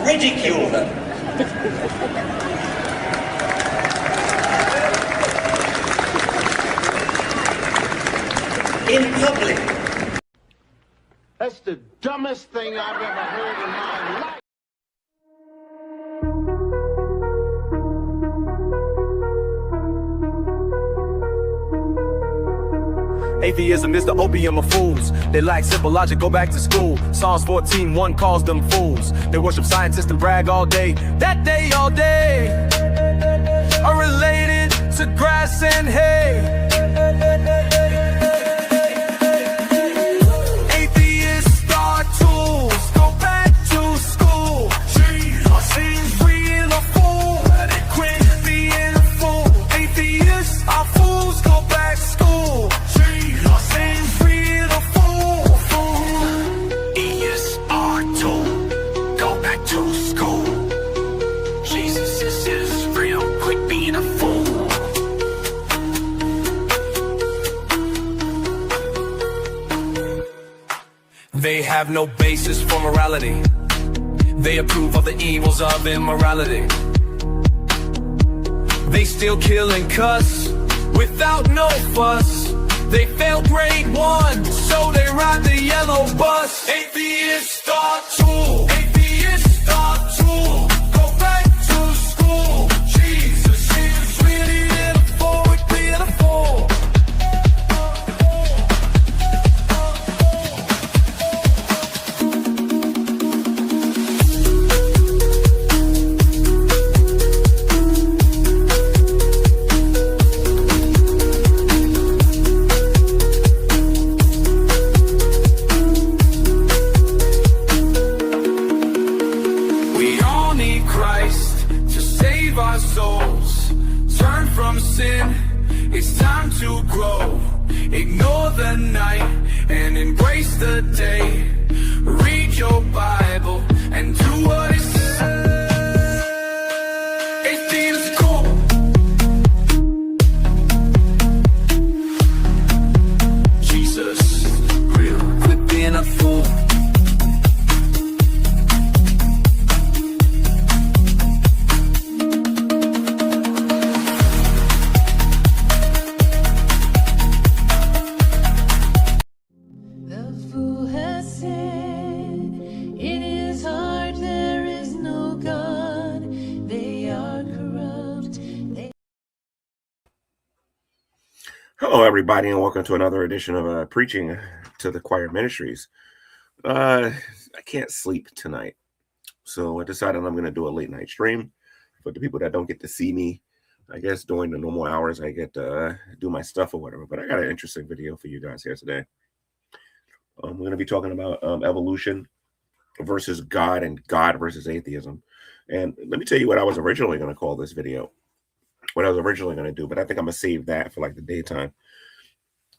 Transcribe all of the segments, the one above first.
ridicule them. In public. That's the dumbest thing I've ever heard in my life. Atheism is the opium of fools. They lack simple logic, go back to school. Psalms 14:1 calls them fools. They worship scientists and brag all day. That they all day are related to grass and hay. Atheists are tools, go back to school. Jesus seems real a fool, they quit being a fool. Atheists are fools, go back to school. They have no basis for morality. They approve of the evils of immorality. They still kill and cuss without no fuss. They fail grade 1, so they ride the yellow bus. Atheists are tools. Atheists are tools. Go back to school. Jesus is really pitiful, pitiful. Our souls turn from sin. It's time to grow. Ignore the night and embrace the day. Read your Bible and do what it says. Atheism is cool. Jesus, real. Quit being a fool. Hello, everybody, and welcome to another edition of Preaching to the Choir Ministries. I can't sleep tonight, so I decided I'm going to do a late night stream. For the people that don't get to see me, I guess during the normal hours, I get to do my stuff or whatever. But I got an interesting video for you guys here today. We're going to be talking about evolution versus God and God versus atheism. And let me tell you what I was originally going to call this video. What I was originally going to do, but I think I'm going to save that for like the daytime.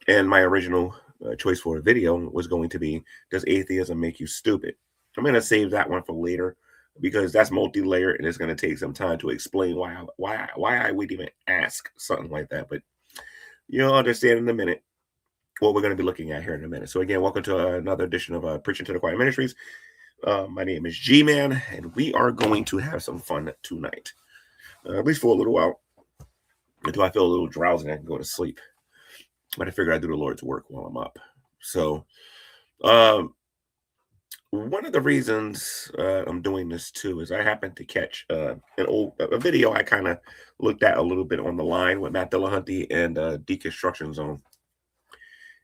And my original choice for a video was going to be, does atheism make you stupid? I'm going to save that one for later because that's multi-layered and it's going to take some time to explain why I would even ask something like that. But you'll understand in a minute what we're going to be looking at here in a minute. So again, welcome to another edition of Preaching to the Choir Ministries. My name is G-Man, and we are going to have some fun tonight, at least for a little while. Until I feel a little drowsy and I can go to sleep. But I figure I do the Lord's work while I'm up. So one of the reasons I'm doing this too is I happened to catch a video I kind of looked at a little bit on the line with Matt Dillahunty and Deconstruction Zone.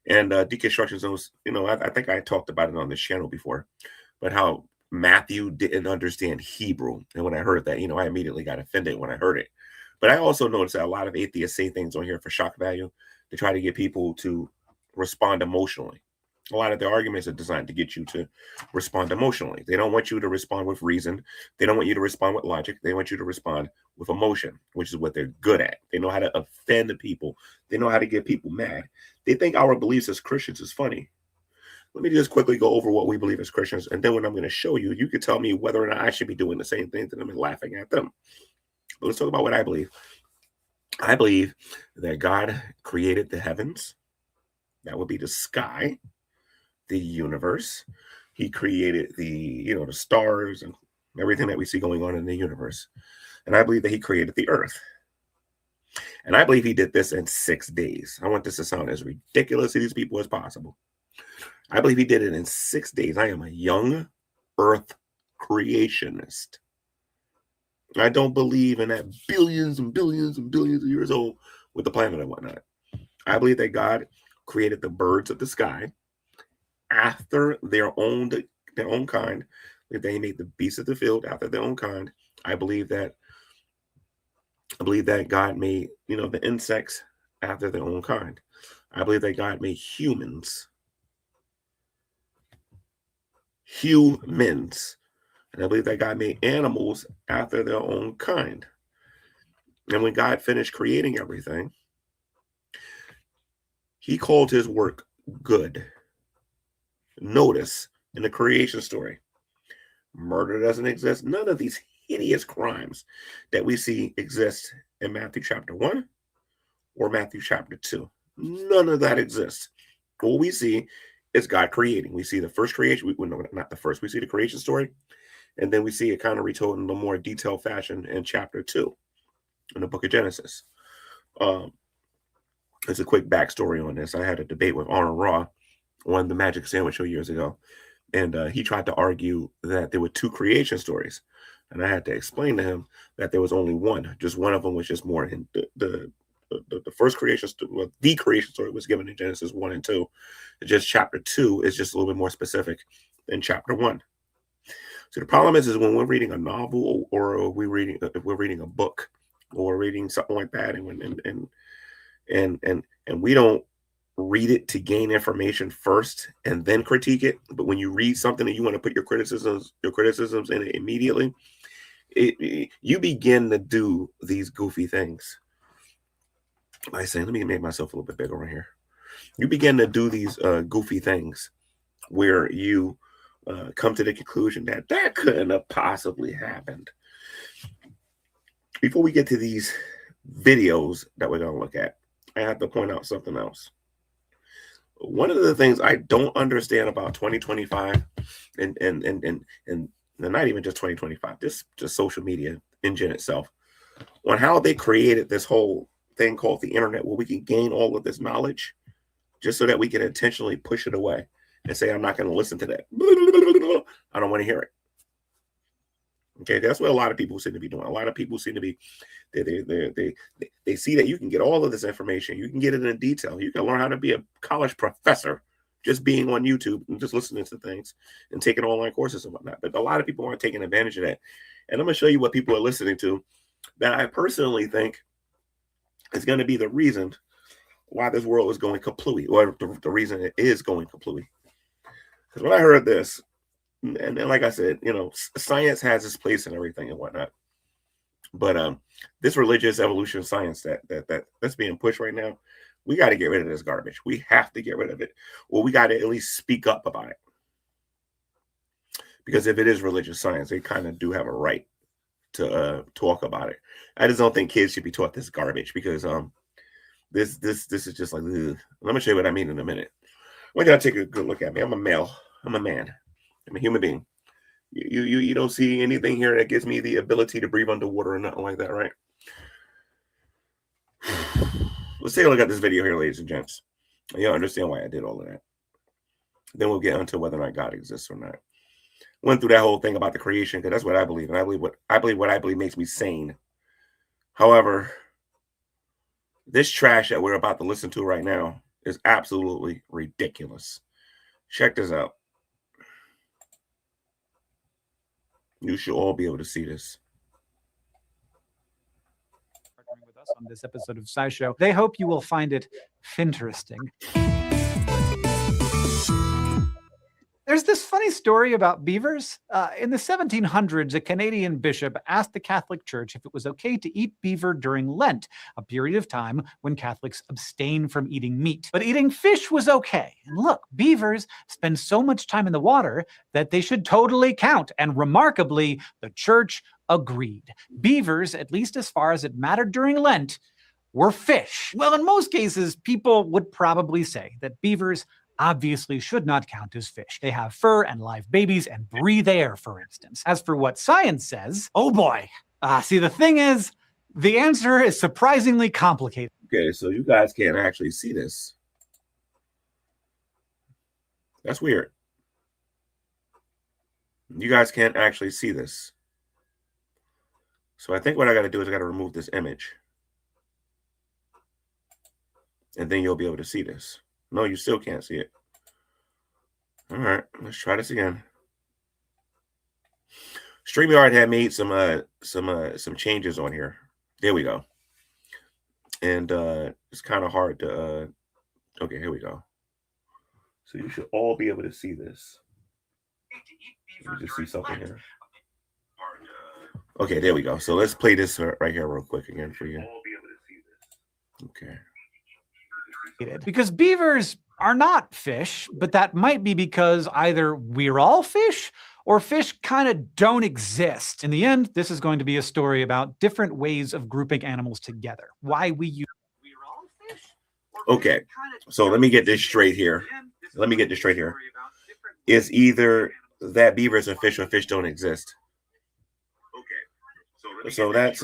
And Deconstruction Zone, I think I talked about it on this channel before, but how Matthew didn't understand Hebrew. And when I heard that, I immediately got offended when I heard it. But I also noticed that a lot of atheists say things on here for shock value to try to get people to respond emotionally. A lot of their arguments are designed to get you to respond emotionally. They don't want you to respond with reason. They don't want you to respond with logic. They want you to respond with emotion, which is what they're good at. They know how to offend people. They know how to get people mad. They think our beliefs as Christians is funny. Let me just quickly go over what we believe as Christians. And then when I'm going to show you, you can tell me whether or not I should be doing the same thing to them and laughing at them. But let's talk about what I believe. I believe that God created the heavens. That would be the sky, the universe. He created the stars and everything that we see going on in the universe. And I believe that he created the earth. And I believe he did this in 6 days. I want this to sound as ridiculous to these people as possible. I believe he did it in 6 days. I am a young earth creationist. I don't believe in that billions and billions and billions of years old with the planet and whatnot. I believe that God created the birds of the sky after their own kind. That he made the beasts of the field after their own kind. I believe that God made, the insects after their own kind. I believe that God made humans. And I believe that God made animals after their own kind. And when God finished creating everything, he called his work good. Notice in the creation story, murder doesn't exist. None of these hideous crimes that we see exist in Matthew chapter 1 or Matthew chapter 2. None of that exists. All we see is God creating. We see the first creation. No, not the first. We see the creation story. And then we see it kind of retold in a more detailed fashion in chapter 2 in the book of Genesis. There's a quick backstory on this. I had a debate with Arnold Raw on the Magic Sandwich Show years ago. And he tried to argue that there were 2 creation stories. And I had to explain to him that there was only one. Just one of them was just more in the first creation story. Well, the creation story was given in Genesis 1 and 2. Just chapter 2 is just a little bit more specific than chapter 1. So the problem is when we're reading a novel or if we're reading a book or reading something like that, and we don't read it to gain information first and then critique it. But when you read something and you want to put your criticisms in it immediately, you begin to do these goofy things. Like saying, let me make myself a little bit bigger right here. You begin to do these goofy things where you come to the conclusion that couldn't have possibly happened. Before we get to these videos that we're going to look at, I have to point out something else. One of the things I don't understand about 2025 and not even just 2025, just social media engine itself, on how they created this whole thing called the internet where we can gain all of this knowledge just so that we can intentionally push it away and say, I'm not going to listen to that. I don't want to hear it. Okay, that's what a lot of people seem to be doing. A lot of people seem to be, they see that you can get all of this information. You can get it in detail. You can learn how to be a college professor just being on YouTube and just listening to things and taking online courses and whatnot. But a lot of people aren't taking advantage of that. And I'm going to show you what people are listening to that I personally think is going to be the reason why this world is going kaplooey, or the reason it is going kaplooey. Because when I heard this, and like I said, science has its place and everything and whatnot. But this religious evolution science that's being pushed right now, we got to get rid of this garbage. We have to get rid of it. Well, we got to at least speak up about it. Because if it is religious science, they kind of do have a right to talk about it. I just don't think kids should be taught this garbage because this is just like, ugh. Let me show you what I mean in a minute. When you take a good look at me, I'm a male. I'm a man. I'm a human being. You don't see anything here that gives me the ability to breathe underwater or nothing like that, right? Let's take a look at this video here, ladies and gents. You'll understand why I did all of that. Then we'll get into whether or not God exists or not. Went through that whole thing about the creation because that's what I believe, and I believe what I believe makes me sane. However, this trash that we're about to listen to right now is absolutely ridiculous. Check this out. You should all be able to see this. Partnering with us on this episode of SciShow. They hope you will find it finteresting. There's this funny story about beavers. In the 1700s, a Canadian bishop asked the Catholic Church if it was okay to eat beaver during Lent, a period of time when Catholics abstain from eating meat. But eating fish was okay. And look, beavers spend so much time in the water that they should totally count. And remarkably, the church agreed. Beavers, at least as far as it mattered during Lent, were fish. Well, in most cases, people would probably say that beavers obviously should not count as fish. They have fur and live babies and breathe air, for instance. As for what science says, oh boy. See, the thing is, the answer is surprisingly complicated. Okay, so you guys can't actually see this. That's weird. You guys can't actually see this. So I think what I got to do is I got to remove this image. And then you'll be able to see this. No, you still can't see it. All right, let's try this again. StreamYard had made some changes on here. There we go. And it's kind of hard to okay, here we go. So you should all be able to see this. Let me just see something here. Okay, there we go. So let's play this right here real quick again for you. Okay. Because beavers are not fish, but that might be because either we're all fish or fish kind of don't exist. In the end, this is going to be a story about different ways of grouping animals together. Why we use we're all fish. Okay, so let me get this straight here. Let me get this straight here. It's either that beavers are fish or fish don't exist. Okay, so that's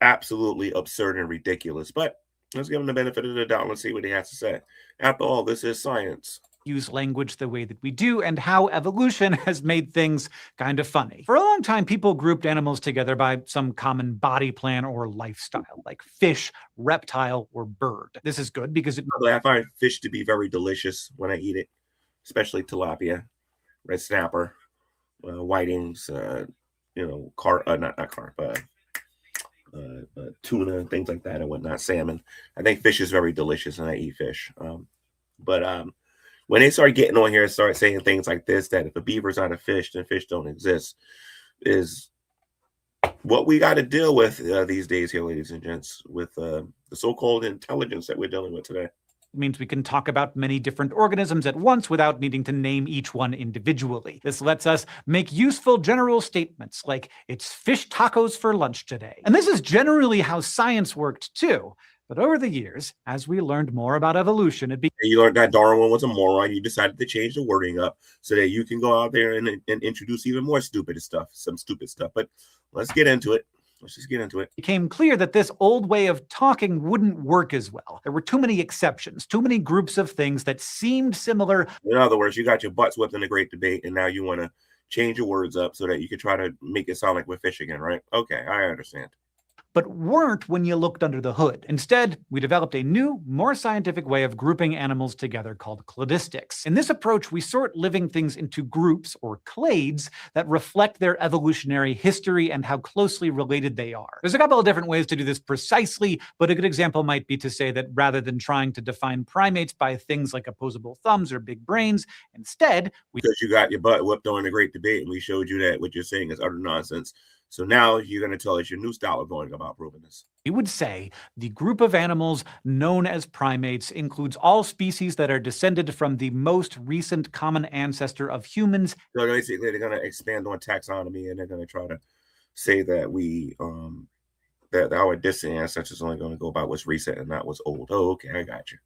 absolutely absurd and ridiculous. But let's give him the benefit of the doubt and see what he has to say. After all, this is science. Use language the way that we do and how evolution has made things kind of funny. For a long time, people grouped animals together by some common body plan or lifestyle, like fish, reptile, or bird. This is good because I find fish to be very delicious when I eat it, especially tilapia, red snapper, whitings, not carp, tuna and things like that and whatnot, salmon. I think fish is very delicious and I eat fish. But when they start getting on here and start saying things like this, that if a beaver's not a fish, then fish don't exist, is what we got to deal with these days here, ladies and gents, with the so-called intelligence that we're dealing with today. It means we can talk about many different organisms at once without needing to name each one individually. This lets us make useful general statements like, it's fish tacos for lunch today. And this is generally how science worked too. But over the years, as we learned more about evolution, you learned that Darwin was a moron. You decided to change the wording up so that you can go out there and introduce even more stupid stuff, some stupid stuff. But let's get into it. Let's just get into it. It became clear that this old way of talking wouldn't work as well. There were too many exceptions, too many groups of things that seemed similar. In other words, you got your butts whipped in a great debate, and now you want to change your words up so that you can try to make it sound like we're fish again, right? Okay, I understand. But weren't when you looked under the hood. Instead, we developed a new, more scientific way of grouping animals together called cladistics. In this approach, we sort living things into groups, or clades, that reflect their evolutionary history and how closely related they are. There's a couple of different ways to do this precisely, but a good example might be to say that rather than trying to define primates by things like opposable thumbs or big brains, instead, because you got your butt whipped on a great debate, and we showed you that what you're saying is utter nonsense. So now you're going to tell us your new style of going about proving this. We would say the group of animals known as primates includes all species that are descended from the most recent common ancestor of humans. So basically, they're going to expand on taxonomy, and they're going to try to say that that our distant ancestors are only going to go about what's recent and not what's old. Oh, okay, I got you.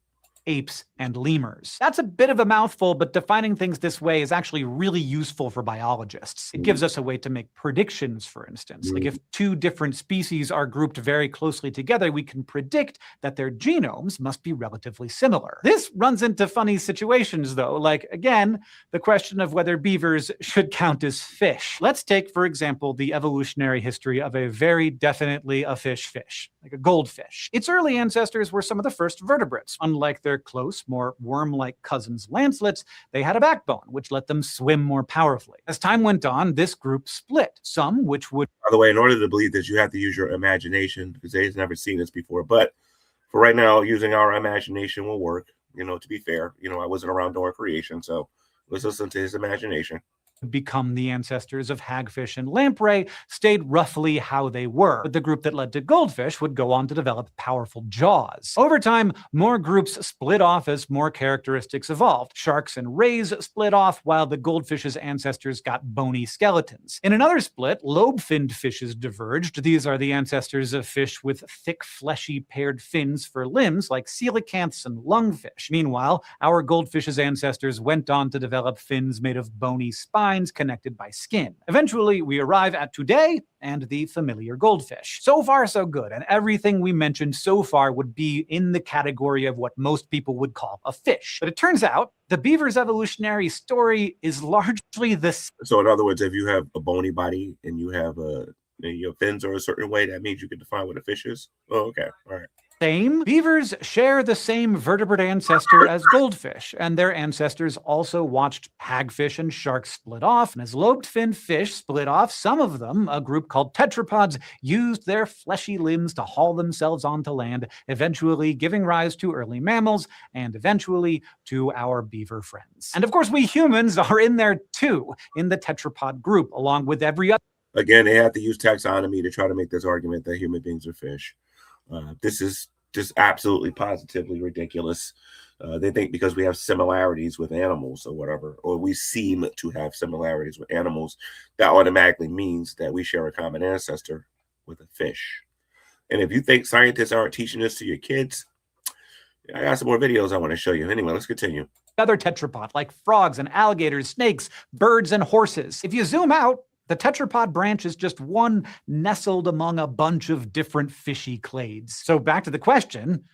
Apes, and lemurs. That's a bit of a mouthful, but defining things this way is actually really useful for biologists. It gives us a way to make predictions, for instance. Like if two different species are grouped very closely together, we can predict that their genomes must be relatively similar. This runs into funny situations, though, like, again, the question of whether beavers should count as fish. Let's take, for example, the evolutionary history of a very definitely a fish, like a goldfish. Its early ancestors were some of the first vertebrates. Unlike their close, more worm-like cousins lancelets, they had a backbone, which let them swim more powerfully. As time went on, this group split. Some which would... By the way, in order to believe this, you have to use your imagination, because they've never seen this before. But for right now, using our imagination will work. To be fair, I wasn't around during creation, so let's listen to his imagination. become the ancestors of hagfish and lamprey stayed roughly how they were, but the group that led to goldfish would go on to develop powerful jaws. Over time, more groups split off as more characteristics evolved. Sharks and rays split off, while the goldfish's ancestors got bony skeletons. In another split, lobe-finned fishes diverged. These are the ancestors of fish with thick, fleshy, paired fins for limbs, like coelacanths and lungfish. Meanwhile, our goldfish's ancestors went on to develop fins made of bony spines connected by skin. Eventually, we arrive at today and the familiar goldfish. So far, so good, and everything we mentioned so far would be in the category of what most people would call a fish. But it turns out the beaver's evolutionary story is largely the same. So in other words, if you have a bony body and you have your fins are a certain way, that means you can define what a fish is. Oh, okay, all right. Beavers share the same vertebrate ancestor as goldfish, and their ancestors also watched hagfish and sharks split off. And as lobed-finned fish split off, some of them, a group called tetrapods, used their fleshy limbs to haul themselves onto land, eventually giving rise to early mammals and eventually to our beaver friends. And of course, we humans are in there too, in the tetrapod group, along with every other. Again, they have to use taxonomy to try to make this argument that human beings are fish. This is just absolutely positively ridiculous. They think because we have similarities with animals or whatever, or we seem to have similarities with animals, that automatically means that we share a common ancestor with a fish. And if you think scientists aren't teaching this to your kids, I got some more videos I want to show you. Anyway, let's continue. Other tetrapod, like frogs and alligators, snakes, birds, and horses. If you zoom out, the tetrapod branch is just one nestled among a bunch of different fishy clades. So back to the question,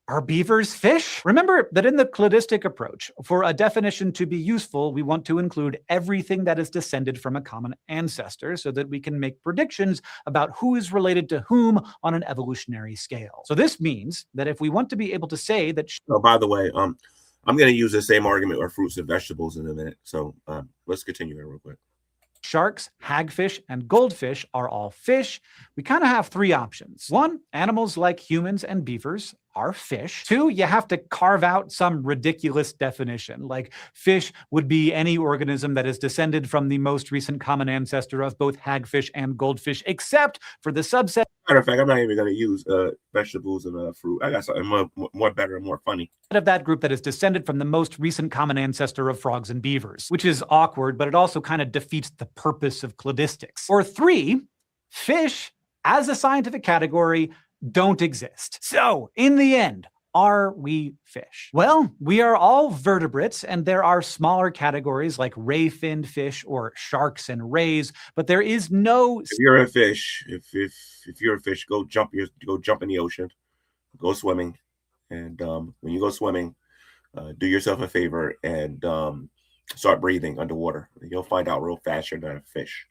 are beavers fish? Remember that in the cladistic approach, for a definition to be useful, we want to include everything that is descended from a common ancestor so that we can make predictions about who is related to whom on an evolutionary scale. So this means that if we want to be able to say that... Oh, by the way, I'm going to use the same argument with fruits and vegetables in a minute. So let's continue here real quick. Sharks, hagfish, and goldfish are all fish. We kind of have three options. One, animals like humans and beavers are fish. Two, you have to carve out some ridiculous definition, like fish would be any organism that is descended from the most recent common ancestor of both hagfish and goldfish, except for the subset. Matter of fact, I'm not even going to use vegetables and fruit. I got something more better and more funny. Of that group that is descended from the most recent common ancestor of frogs and beavers, which is awkward, but it also kind of defeats the purpose of cladistics. Or three, fish as a scientific category don't exist. So, in the end, are we fish? Well, we are all vertebrates, and there are smaller categories like ray-finned fish or sharks and rays, but there is no... If you're a fish, if you're a fish, go jump in the ocean, go swimming, and when you go swimming, do yourself a favor and start breathing underwater. You'll find out real fast you're not a fish,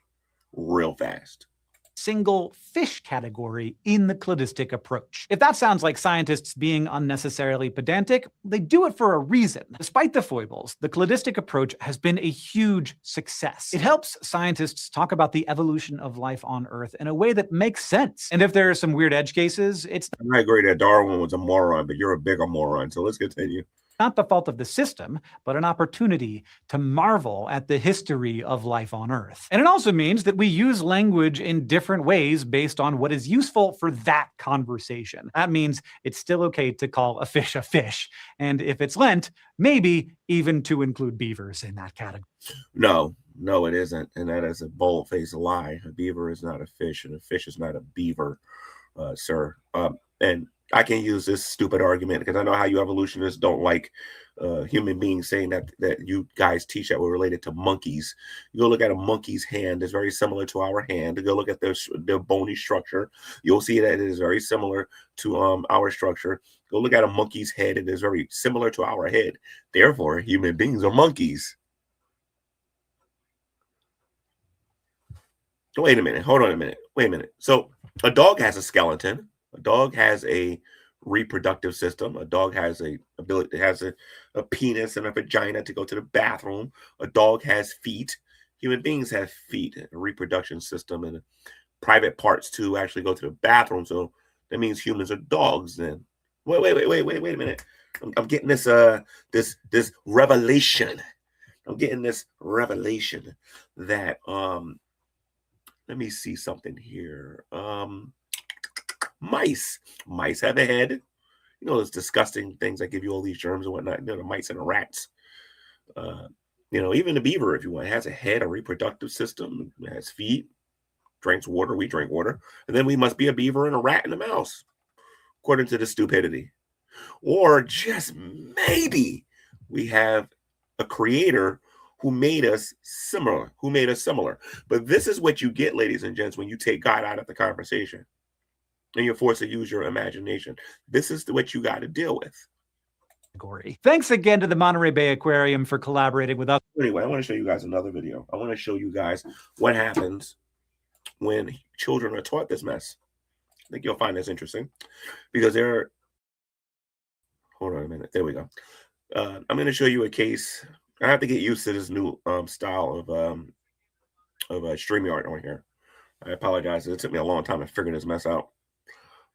real fast. Single fish category in the cladistic approach. If that sounds like scientists being unnecessarily pedantic, they do it for a reason. Despite the foibles, the cladistic approach has been a huge success. It helps scientists talk about the evolution of life on Earth in a way that makes sense. And if there are some weird edge cases, it's... I agree that Darwin was a moron, but you're a bigger moron, so let's continue. Not the fault of the system, but an opportunity to marvel at the history of life on Earth. And it also means that we use language in different ways based on what is useful for that conversation. That means it's still okay to call a fish, and if it's Lent, maybe even to include beavers in that category. No, it isn't, and that is a bold-faced lie. A beaver is not a fish, and a fish is not a beaver, sir. And I can use this stupid argument because I know how you evolutionists don't like human beings saying that you guys teach that we're related to monkeys. You go look at a monkey's hand; it's very similar to our hand. You go look at their bony structure. You'll see that it is very similar to our structure. Go look at a monkey's head; it is very similar to our head. Therefore, human beings are monkeys. Wait a minute. Hold on a minute. Wait a minute. So a dog has a skeleton. A dog has a reproductive system. A dog has a penis and a vagina to go to the bathroom. A dog has feet. Human beings have feet, a reproduction system, and private parts to actually go to the bathroom. So that means humans are dogs. Then wait a minute. I'm getting this revelation. I'm getting this revelation that let me see something here. Mice have a head. You know, those disgusting things that give you all these germs and whatnot. You know, the mice and the rats. You know, even the beaver, if you want, has a head, a reproductive system, it has feet, drinks water. We drink water. And then we must be a beaver and a rat and a mouse, according to the stupidity. Or just maybe we have a creator who made us similar, But this is what you get, ladies and gents, when you take God out of the conversation and you're forced to use your imagination. This is what you got to deal with. Thanks again to the Monterey Bay Aquarium for collaborating with us. Anyway, I want to show you guys another video. I want to show you guys what happens when children are taught this mess. I think you'll find this interesting because hold on a minute. There we go. I'm going to show you a case. I have to get used to this new style of StreamYard on here. I apologize. It took me a long time to figure this mess out.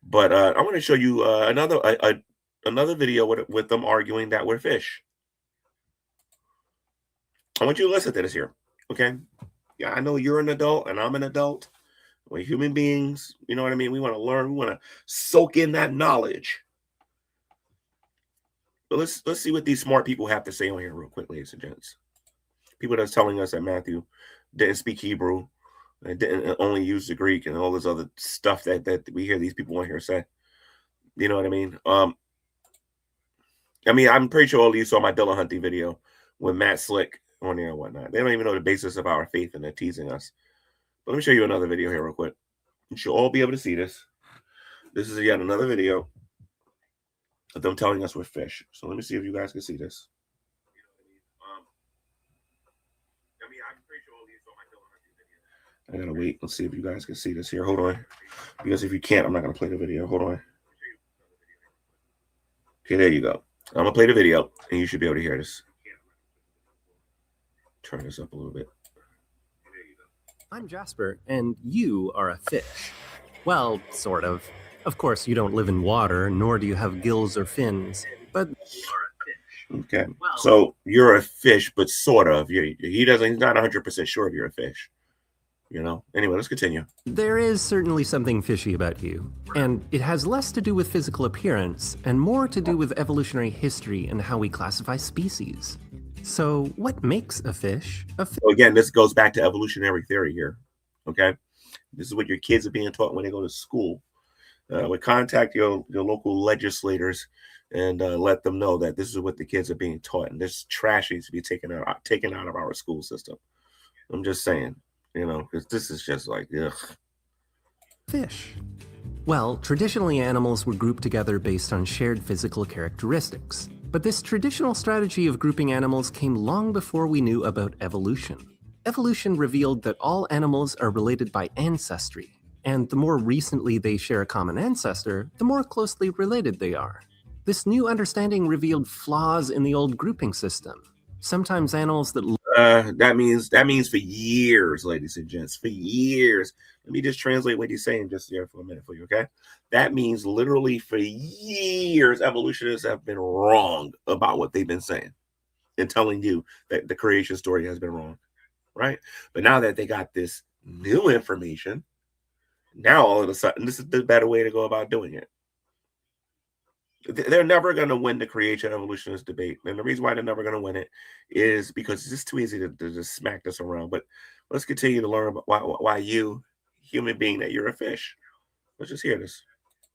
But I want to show you another video with them arguing that we're fish. I want you to listen to this here, okay? Yeah, I know you're an adult and I'm an adult. We're human beings, you know what I mean? We want to learn, we want to soak in that knowledge. But let's see what these smart people have to say on here real quick, ladies and gents. People that's telling us that Matthew didn't speak Hebrew and didn't only use the Greek and all this other stuff that we hear these people on here say. You know what I mean? I'm pretty sure all of you saw my Dilla Hunty video with Matt Slick on there and whatnot. They don't even know the basis of our faith and they're teasing us. But let me show you another video here real quick. You should all be able to see this. This is yet another video of them telling us we're fish. So let me see if you guys can see this. I'm pretty sure all of you saw my Dilla Hunty video. I gotta wait. Let's see if you guys can see this here. Hold on. Because if you can't, I'm not gonna play the video. Hold on. Okay, there you go. I'm gonna play the video, and you should be able to hear this. Turn this up a little bit. I'm Jasper, and you are a fish. Well, sort of. Of course, you don't live in water, nor do you have gills or fins, but you are a fish. Okay, so you're a fish, but sort of. He's not 100% sure if you're a fish. You know? Anyway, let's continue. There is certainly something fishy about you, and it has less to do with physical appearance and more to do with evolutionary history and how we classify species. So, what makes a fish a fish? So again, this goes back to evolutionary theory here, okay? This is what your kids are being taught when they go to school. We contact your local legislators and let them know that this is what the kids are being taught, and this trash needs to be taken out of our school system. I'm just saying, you know, because this is just like, ugh. Fish. Well, traditionally animals were grouped together based on shared physical characteristics. But this traditional strategy of grouping animals came long before we knew about evolution. Evolution revealed that all animals are related by ancestry, and the more recently they share a common ancestor, the more closely related they are. This new understanding revealed flaws in the old grouping system. Sometimes animals that that means for years, ladies and gents, for years. Let me just translate what he's saying just here for a minute for you, okay? That means literally for years, evolutionists have been wrong about what they've been saying and telling you that the creation story has been wrong, right? But now that they got this new information, now all of a sudden, this is the better way to go about doing it. They're never going to win the creation evolutionist debate. And the reason why they're never going to win it is because it's just too easy to just smack this around. But let's continue to learn about why you, human being, that you're a fish. Let's just hear this.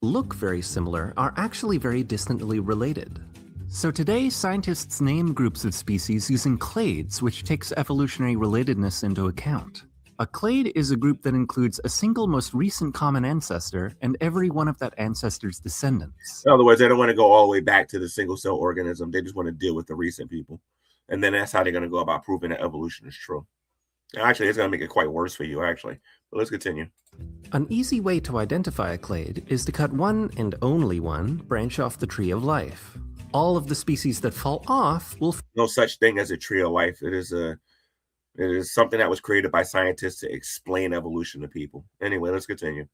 Look very similar are actually very distantly related. So today, scientists name groups of species using clades, which takes evolutionary relatedness into account. A clade is a group that includes a single most recent common ancestor and every one of that ancestor's descendants. In other words, they don't want to go all the way back to the single cell organism. They just want to deal with the recent people. And then that's how they're going to go about proving that evolution is true. Actually, it's going to make it quite worse for you, actually. But let's continue. An easy way to identify a clade is to cut one, and only one, branch off the tree of life. All of the species that fall off will... No such thing as a tree of life. It is something that was created by scientists to explain evolution to people. Anyway, let's continue.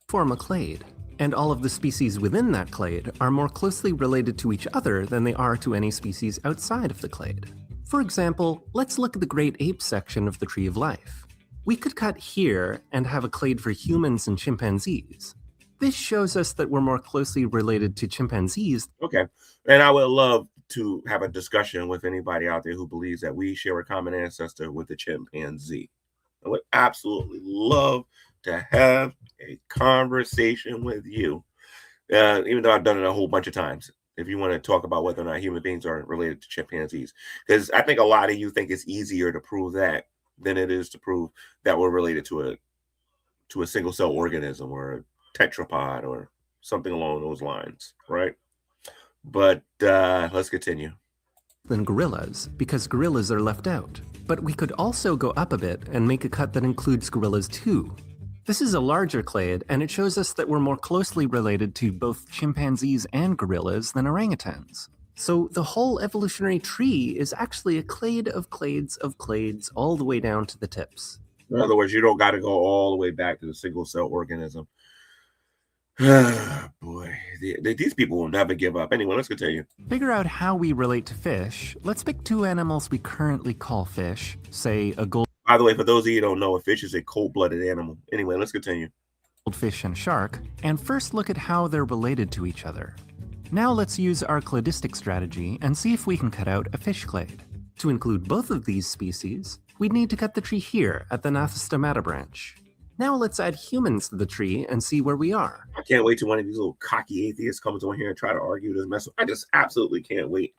Form a clade, and all of the species within that clade are more closely related to each other than they are to any species outside of the clade. For example, let's look at the great ape section of the Tree of Life. We could cut here and have a clade for humans and chimpanzees. This shows us that we're more closely related to chimpanzees. Okay. And I would love to have a discussion with anybody out there who believes that we share a common ancestor with the chimpanzee. I would absolutely love to have a conversation with you, even though I've done it a whole bunch of times. If you want to talk about whether or not human beings are related to chimpanzees, because I think a lot of you think it's easier to prove that than it is to prove that we're related to a single cell organism or a tetrapod or something along those lines, right? But let's continue. Than gorillas, because gorillas are left out. But we could also go up a bit and make a cut that includes gorillas too. This is a larger clade, and it shows us that we're more closely related to both chimpanzees and gorillas than orangutans. So the whole evolutionary tree is actually a clade of clades of clades all the way down to the tips. In other words, you don't got to go all the way back to the single cell organism. Boy, these people will never give up. Anyway, let's continue. Figure out how we relate to fish. Let's pick two animals we currently call fish, say a By the way, for those of you who don't know, a fish is a cold-blooded animal. Anyway, let's continue. goldfish and shark, and first look at how they're related to each other. Now let's use our cladistic strategy and see if we can cut out a fish clade. To include both of these species, we'd need to cut the tree here at the Gnathostomata branch. Now let's add humans to the tree and see where we are. I can't wait till one of these little cocky atheists comes on here and try to argue this mess. I just absolutely can't wait.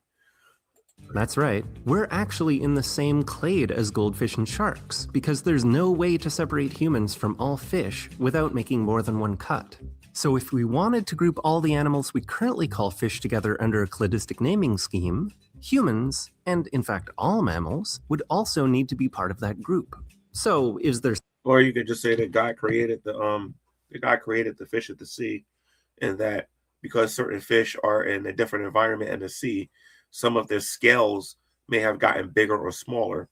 That's right, we're actually in the same clade as goldfish and sharks, because there's no way to separate humans from all fish without making more than one cut. So if we wanted to group all the animals we currently call fish together under a cladistic naming scheme, humans, and in fact all mammals, would also need to be part of that group. So is there... Or you could just say that God created the fish of the sea, and that because certain fish are in a different environment in the sea, some of their scales may have gotten bigger or smaller.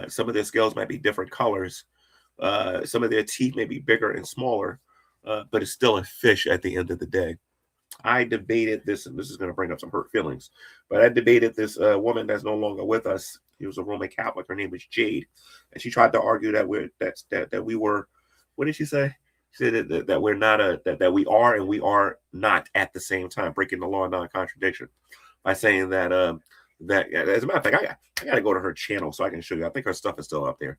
Some of their scales might be different colors. Some of their teeth may be bigger and smaller, but it's still a fish at the end of the day. I debated this, and this is going to bring up some hurt feelings, but I debated this woman that's no longer with us. She was a Roman Catholic. Her name was Jade, and she tried to argue that we were. What did she say? She said that we're not that we are and we are not at the same time, breaking the law of non-contradiction by saying that that as a matter of fact, I got to go to her channel so I can show you. I think her stuff is still up there,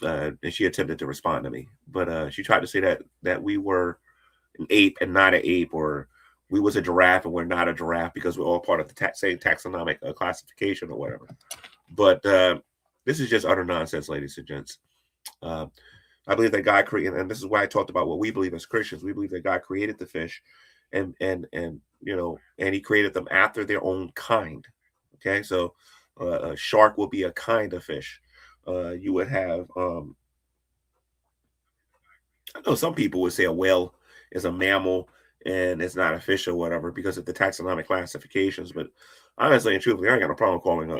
and she attempted to respond to me, but she tried to say that we were an ape and not an ape, or we was a giraffe and we're not a giraffe because we're all part of the same taxonomic classification or whatever. But this is just utter nonsense, ladies and gents. I believe that God created, and this is why I talked about what we believe as Christians. We believe that God created the fish, and He created them after their own kind. Okay, so a shark will be a kind of fish. You would have, I know some people would say a whale is a mammal and it's not a fish or whatever because of the taxonomic classifications. But honestly and truthfully, I ain't got no problem calling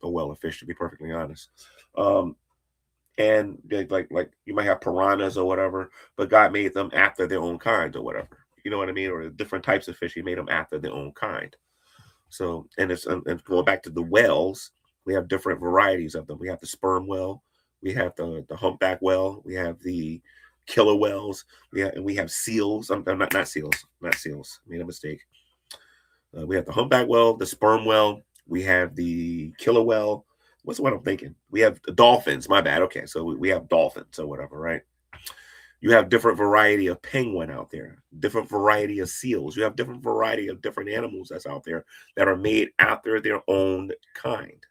a whale a fish, to be perfectly honest. And like you might have piranhas or whatever, but God made them after their own kind or whatever. You know what I mean? Or different types of fish, He made them after their own kind. So, and going back to the whales, we have different varieties of them. We have the sperm whale, we have the humpback whale, we have the killer whales, we have seals. I'm not seals. Made a mistake. We have the humpback whale, the sperm whale, we have the killer whale. What's what I'm thinking? We have dolphins. My bad. Okay, so we have dolphins or whatever, right? You have different variety of penguin out there, different variety of seals. You have different variety of different animals that's out there that are made after their own kind.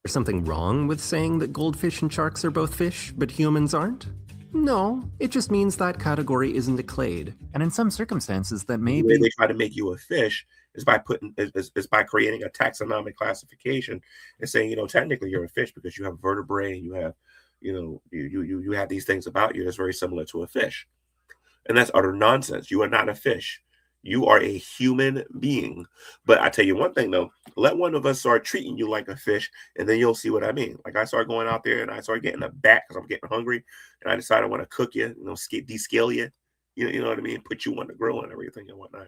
There's something wrong with saying that goldfish and sharks are both fish, but humans aren't? No, it just means that category isn't a clade, and in some circumstances that may The way be... they try to make you a fish is by creating a taxonomic classification and saying, technically you're a fish because you have vertebrae and you have, you have these things about you that's very similar to a fish. And that's utter nonsense. You are not a fish. You are a human being. But I tell you one thing though, let one of us start treating you like a fish, and then you'll see what I mean. Like I start going out there and I start getting a bat because I'm getting hungry, and I decide I want to cook you, descale you, you know what I mean? Put you on the grill and everything and whatnot.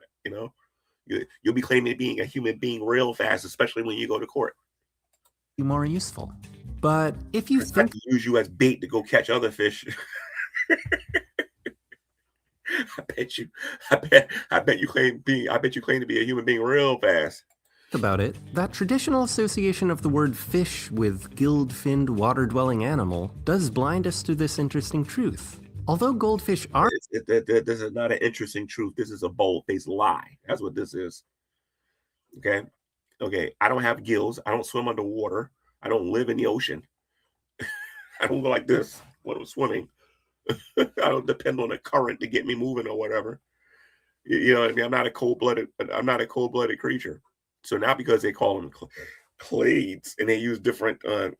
You'll be claiming being a human being real fast, especially when you go to court. be more useful. But if you I think to use you as bait to go catch other fish. I bet you claim to be a human being real fast. about it, that traditional association of the word fish with gill-finned water-dwelling animal does blind us to this interesting truth. Although goldfish are This is not an interesting truth. This is a bold-faced lie. That's what this is. Okay. I don't have gills. I don't swim underwater. I don't live in the ocean. I don't go like this when I'm swimming. I don't depend on the current to get me moving or whatever. You know what I mean? I'm not a cold-blooded creature. So now because they call them clades and they use different and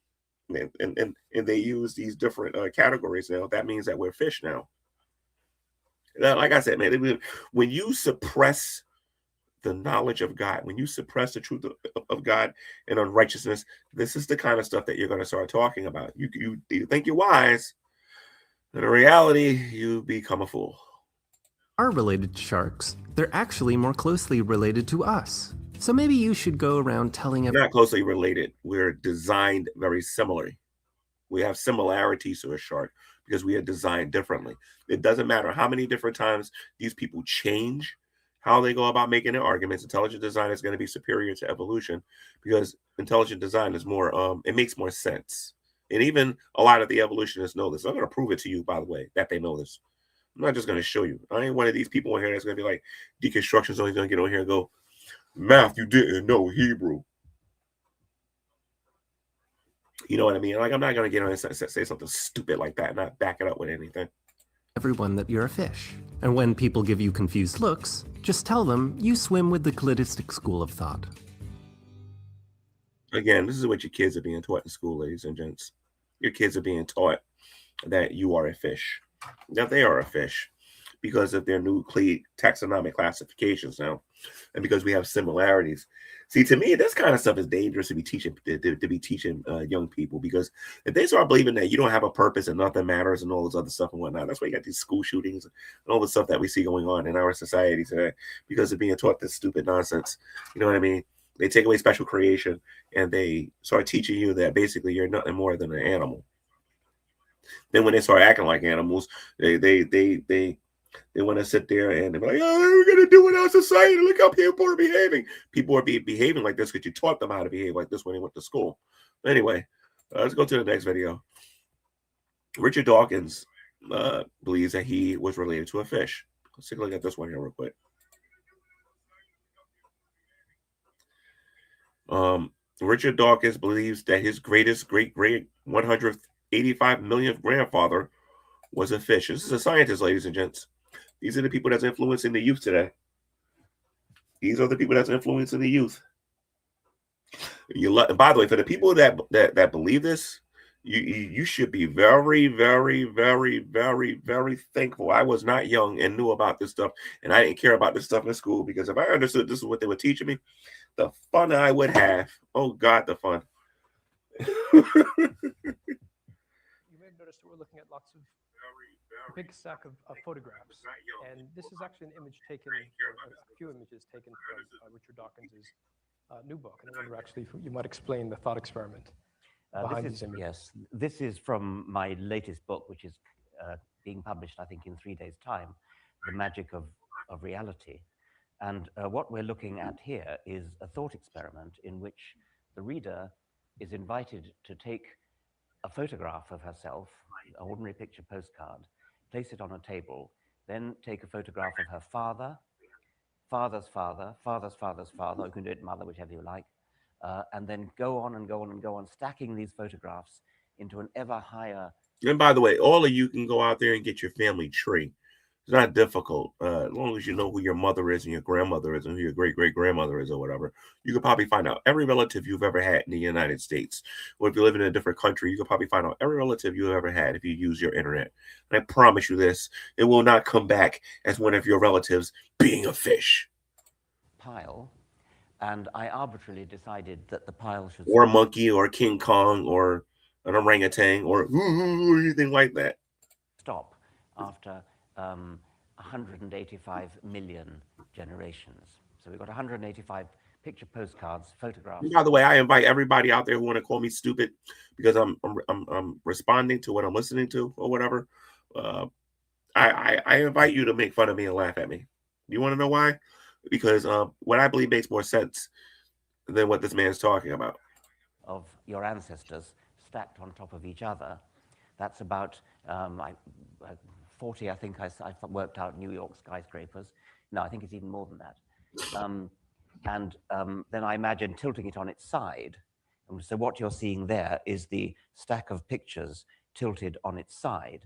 they use these different categories now, that means that we're fish now. Like I said, man, when you suppress the knowledge of God, when you suppress the truth of God and unrighteousness, this is the kind of stuff that you're going to start talking about. You think you're wise, but in reality, you become a fool. are related to sharks, they're actually more closely related to us. So maybe you should go around telling We're not closely related. We're designed very similarly. We have similarities to a shark because we are designed differently. It doesn't matter how many different times these people change how they go about making their arguments. Intelligent design is going to be superior to evolution because intelligent design is more, it makes more sense. And even a lot of the evolutionists know this. I'm going to prove it to you, by the way, that they know this. I'm not just going to show you. I ain't one of these people in here that's going to be like, deconstruction's only going to get on here and go, math, you didn't know Hebrew. You know what I mean? Like, I'm not going to get on and say something stupid like that and not back it up with anything. everyone that you're a fish. And when people give you confused looks, just tell them you swim with the cladistic school of thought. Again, this is what your kids are being taught in school, ladies and gents. Your kids are being taught that you are a fish, that they are a fish because of their new taxonomic classifications now, and because we have similarities. See, to me, this kind of stuff is dangerous to be teaching young people, because if they start believing that you don't have a purpose and nothing matters and all this other stuff and whatnot, that's why you got these school shootings and all the stuff that we see going on in our society today because of being taught this stupid nonsense. You know what I mean? They take away special creation and they start teaching you that basically you're nothing more than an animal. Then when they start acting like animals, they want to sit there and they're like, oh, we're going to do it in our society. Look how people are behaving. People are behaving like this because you taught them how to behave like this when they went to school. Anyway, let's go to the next video. Richard Dawkins believes that he was related to a fish. Let's take a look at this one here real quick. Richard Dawkins believes that his great 185 millionth grandfather was a fish. This is a scientist, ladies and gents. These are the people that's influencing the youth today. These are the people that's influencing the youth. By the way, for the people that believe this, you should be very, very, very, very, very thankful. I was not young and knew about this stuff, and I didn't care about this stuff in school, because if I understood this is what they were teaching me, the fun I would have. Oh God, the fun. You may have noticed that we're looking at lots of big stack of photographs, and this is actually an image taken, or a few images taken from Richard Dawkins's new book. And I wonder, actually, if you might explain the thought experiment behind these images. Yes, this is from my latest book, which is being published, I think, in 3 days' time, The Magic of Reality. And what we're looking at here is a thought experiment in which the reader is invited to take a photograph of herself, an ordinary picture postcard, place it on a table, then take a photograph of her father, father's father, father's father's father, you can do it mother, whichever you like, and then go on and go on and go on, stacking these photographs into an ever higher. And by the way, all of you can go out there and get your family tree. It's not difficult. As long as you know who your mother is and your grandmother is and who your great-great-grandmother is or whatever, you could probably find out every relative you've ever had in the United States. Or if you live in a different country, you could probably find out every relative you've ever had if you use your internet. And I promise you this, it will not come back as one of your relatives being a fish. Pile, and I arbitrarily decided that the pile should... Or a monkey or King Kong or an orangutan or anything like that. Stop after 185 million generations. So we've got 185 picture postcards, photographs. By the way, I invite everybody out there who want to call me stupid because I'm responding to what I'm listening to or whatever. I invite you to make fun of me and laugh at me. You want to know why? Because what I believe makes more sense than what this man's talking about. Of your ancestors stacked on top of each other. That's about 40, I think I worked out New York skyscrapers. No, I think it's even more than that. Then I imagine tilting it on its side. And so what you're seeing there is the stack of pictures tilted on its side.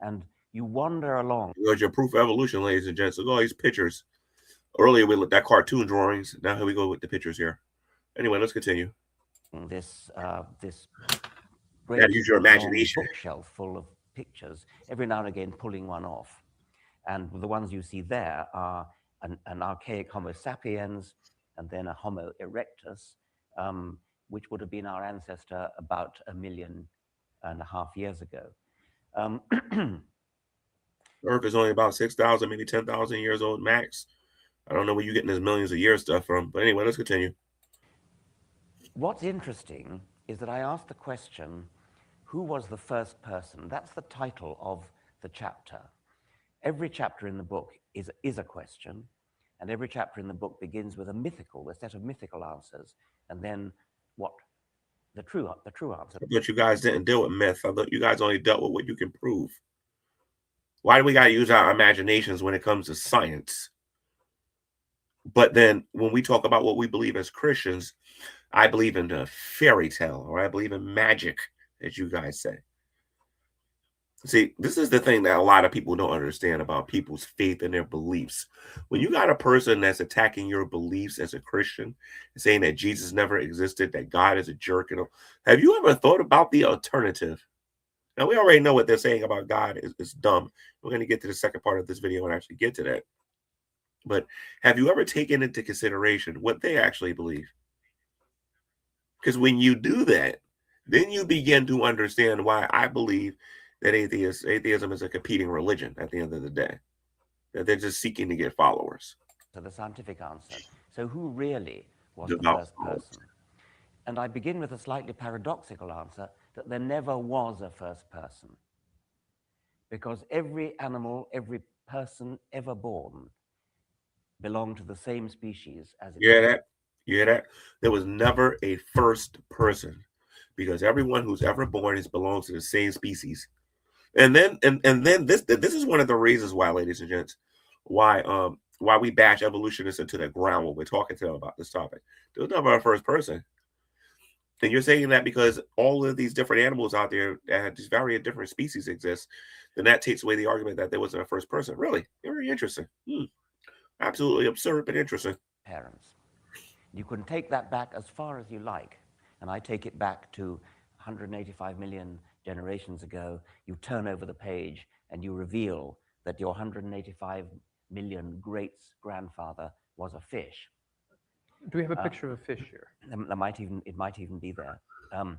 And you wander along. There's your proof of evolution, ladies and gents. Look at all these pictures. Earlier we looked at cartoon drawings. Now here we go with the pictures here. Anyway, let's continue. This great use your imagination. Bookshelf full of pictures, every now and again pulling one off. And the ones you see there are an archaic Homo sapiens and then a Homo erectus, which would have been our ancestor about 1.5 million years ago. Earth is only about 6,000, maybe 10,000 years old max. I don't know where you're getting this millions of years stuff from. But anyway, let's continue. What's interesting is that I asked the question, who was the first person? That's the title of the chapter. Every chapter in the book is a question, and every chapter in the book begins with a set of mythical answers, and then what? The true answer. I thought you guys didn't deal with myth. I thought you guys only dealt with what you can prove. Why do we got to use our imaginations when it comes to science? But then when we talk about what we believe as Christians, I believe in a fairy tale, or I believe in magic, as you guys say. See, this is the thing that a lot of people don't understand about people's faith and their beliefs. When you got a person that's attacking your beliefs as a Christian, saying that Jesus never existed, that God is a jerk, have you ever thought about the alternative? Now, we already know what they're saying about God is dumb. We're going to get to the second part of this video and actually get to that. But have you ever taken into consideration what they actually believe? Because when you do that, then you begin to understand why I believe that atheism is a competing religion at the end of the day, that they're just seeking to get followers. So the scientific answer. So who really was the first person? And I begin with a slightly paradoxical answer, that there never was a first person. Because every animal, every person ever born belonged to the same species as it. You hear that? You hear that? There was never a first person, because everyone who's ever born belongs to the same species. And then this is one of the reasons why, ladies and gents, why we bash evolutionists into the ground when we're talking to them about this topic. There was never a first person. And you're saying that because all of these different animals out there that have these very different species exist, then that takes away the argument that there wasn't a first person. Really? Very interesting. Absolutely absurd, but interesting. Parents. You can take that back as far as you like. And I take it back to 185 million generations ago. You turn over the page and you reveal that your 185 million great-grandfather was a fish. Do we have a picture of a fish here? It might even be there. And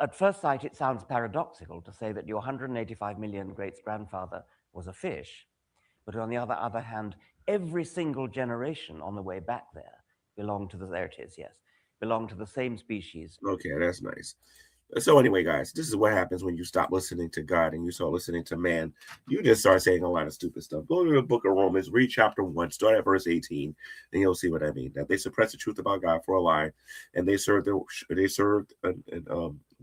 at first sight, it sounds paradoxical to say that your 185 million great-grandfather was a fish. But on the other hand, every single generation on the way back there belonged to there it is, yes, belonged to the same species. Okay, that's nice. So anyway, guys, this is what happens when you stop listening to God and you start listening to man. You just start saying a lot of stupid stuff. Go to the book of Romans, read chapter 1, start at verse 18, and you'll see what I mean. That they suppressed the truth about God for a lie, and they served and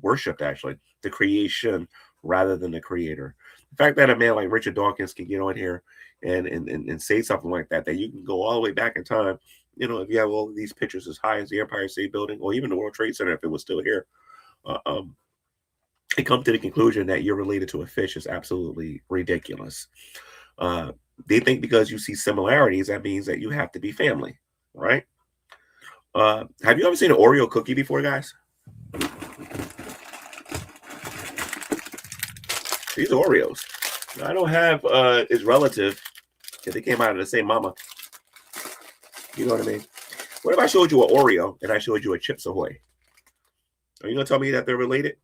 worshipped actually the creation rather than the creator. The fact that a man like Richard Dawkins can get on here and say something like that you can go all the way back in time. You know, if you have all of these pictures as high as the Empire State Building or even the World Trade Center, if it was still here, and come to the conclusion that you're related to a fish is absolutely ridiculous. They think because you see similarities, that means that you have to be family, right? Have you ever seen an Oreo cookie before, guys? These Oreos. I don't have his relative, because they came out of the same mama. You know what I mean? What if I showed you an Oreo and I showed you a Chips Ahoy? Are you going to tell me that they're related?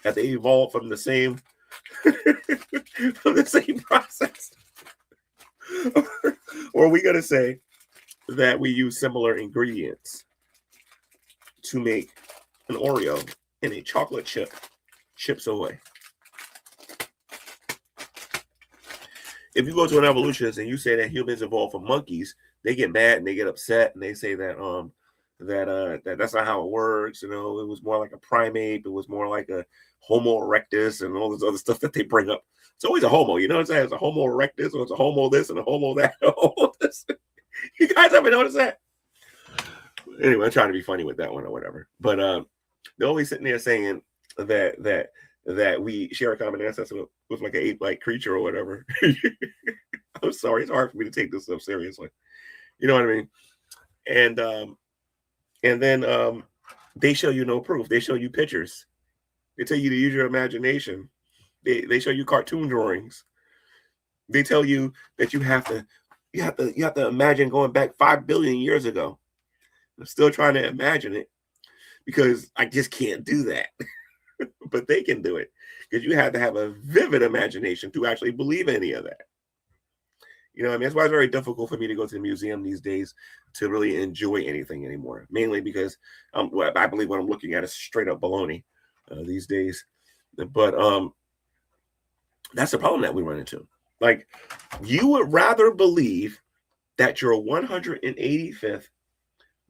That they evolved from the same from the same process? Or are we going to say that we use similar ingredients to make an Oreo and a chocolate chip chips away? If you go to an evolutionist and you say that humans evolved from monkeys, they get mad and they get upset and they say that that's not how it works. You know, it was more like a primate. It was more like a Homo erectus and all this other stuff that they bring up. It's always a homo, you know what I'm saying? It's a Homo erectus or it's a homo this and a homo that. You guys ever notice that? Anyway, I'm trying to be funny with that one or whatever. But they're always sitting there saying that we share a common ancestor with like an ape-like creature or whatever. I'm sorry, it's hard for me to take this stuff seriously. You know what I mean? And then they show you no proof. They show you pictures. They tell you to use your imagination. They show you cartoon drawings. They tell you that you have to imagine going back 5 billion years ago. I'm still trying to imagine it because I just can't do that. But they can do it because you have to have a vivid imagination to actually believe any of that. You know what I mean? That's why it's very difficult for me to go to the museum these days to really enjoy anything anymore. Mainly because I believe what I'm looking at is straight up baloney these days. But that's the problem that we run into. Like, you would rather believe that your 185th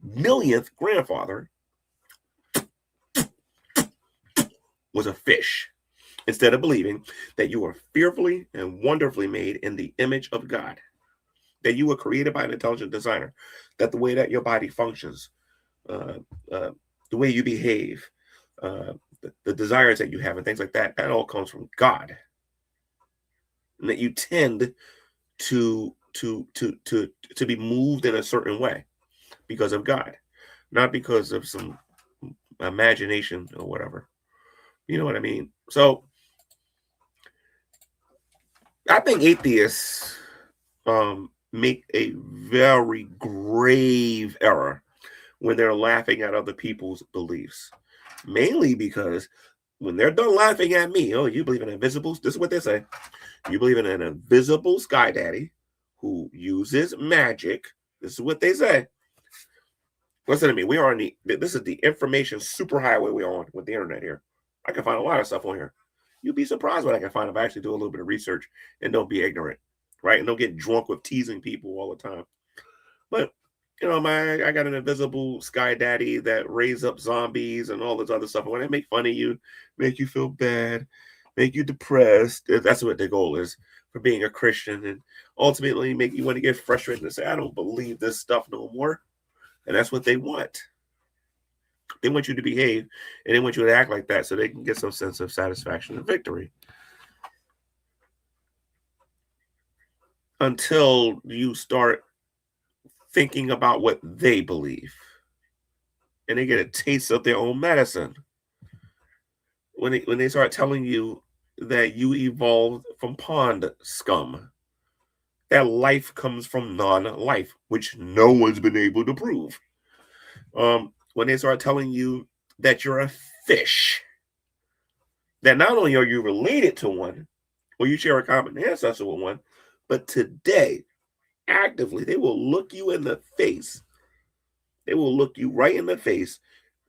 millionth grandfather was a fish, instead of believing that you are fearfully and wonderfully made in the image of God, that you were created by an intelligent designer, that the way that your body functions, the way you behave, the desires that you have and things like that, that all comes from God. And that you tend to be moved in a certain way because of God, not because of some imagination or whatever. You know what I mean? So I think atheists make a very grave error when they're laughing at other people's beliefs. Mainly because when they're done laughing at me, oh, you believe in invisibles? This is what they say. You believe in an invisible sky daddy who uses magic. This is what they say. Listen to me. We are this is the information superhighway we're on with the internet here. I can find a lot of stuff on here. You'd be surprised what I can find if I actually do a little bit of research and don't be ignorant, right? And don't get drunk with teasing people all the time. But, you know, I got an invisible sky daddy that raise up zombies and all this other stuff. And when they make fun of you, make you feel bad, make you depressed, that's what their goal is for being a Christian. And ultimately make you want to get frustrated and say, I don't believe this stuff no more. And that's what they want. They want you to behave and they want you to act like that so they can get some sense of satisfaction and victory. Until you start thinking about what they believe and they get a taste of their own medicine. When they start telling you that you evolved from pond scum, that life comes from non-life, which no one's been able to prove. When they start telling you that you're a fish, that not only are you related to one, or you share a common ancestor with one, but today, actively, they will look you in the face. They will look you right in the face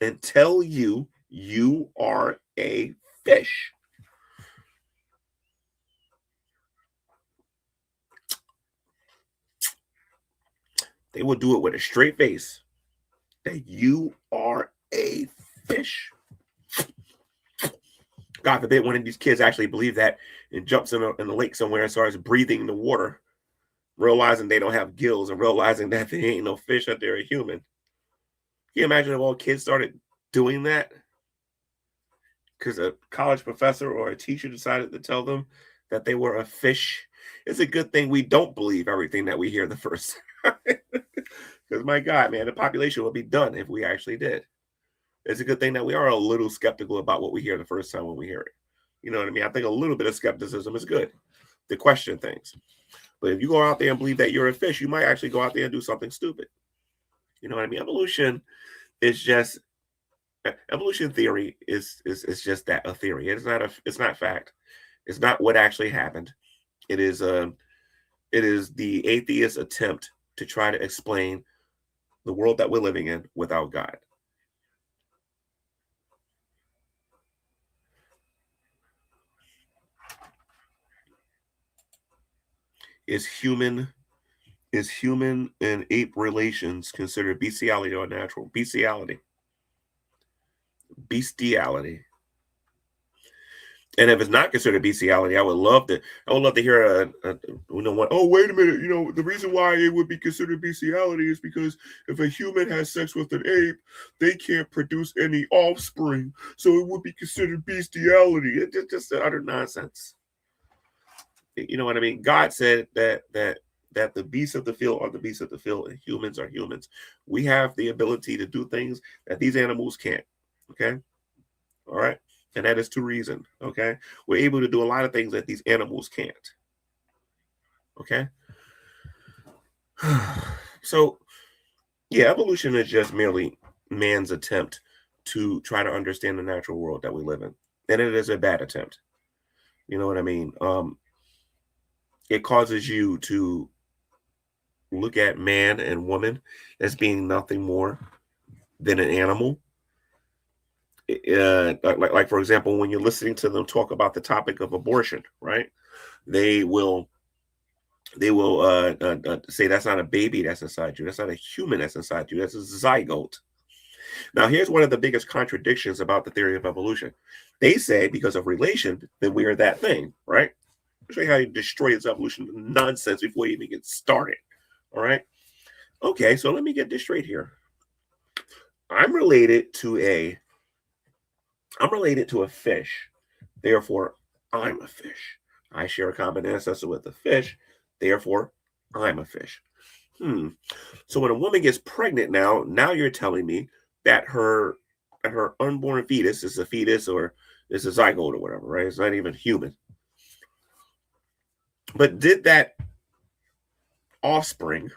and tell you you are a fish. They will do it with a straight face. That you are a fish. God forbid one of these kids actually believe that and jumps in the lake somewhere and starts breathing the water, realizing they don't have gills and realizing that they ain't no fish, that they're a human. Can you imagine if all kids started doing that? Because a college professor or a teacher decided to tell them that they were a fish. It's a good thing we don't believe everything that we hear the first time. Because my God, man, the population would be done if we actually did. It's a good thing that we are a little skeptical about what we hear the first time when we hear it. You know what I mean? I think a little bit of skepticism is good to question things. But if you go out there and believe that you're a fish, you might actually go out there and do something stupid. You know what I mean? Evolution theory is just that, a theory. It's not fact. It's not what actually happened. It is It is the atheist attempt to try to explain the world that we're living in without God. Is human and ape relations considered bestiality or natural? Bestiality. And if it's not considered bestiality, I would love to hear wait a minute, the reason why it would be considered bestiality is because if a human has sex with an ape, they can't produce any offspring, so it would be considered bestiality. It's just utter nonsense. You know what I mean? God said that the beasts of the field are the beasts of the field and humans are humans. We have the ability to do things that these animals can't. Okay? All right? And that is two reasons. Okay? We're able to do a lot of things that these animals can't. Okay? So, yeah, evolution is just merely man's attempt to try to understand the natural world that we live in. And it is a bad attempt. You know what I mean? It causes you to look at man and woman as being nothing more than an animal. Like for example, when you're listening to them talk about the topic of abortion, right? They will say that's not a baby that's inside you. That's not a human that's inside you. That's a zygote. Now, here's one of the biggest contradictions about the theory of evolution. They say because of relation that we are that thing, right? I'll show you how you destroy this evolution nonsense before you even get started. All right. Okay, so let me get this straight here. I'm related to a fish. Therefore, I'm a fish. I share a common ancestor with the fish. Therefore, I'm a fish. So when a woman gets pregnant now you're telling me that her unborn fetus is a fetus or is a zygote or whatever, right? It's not even human. But did that offspring,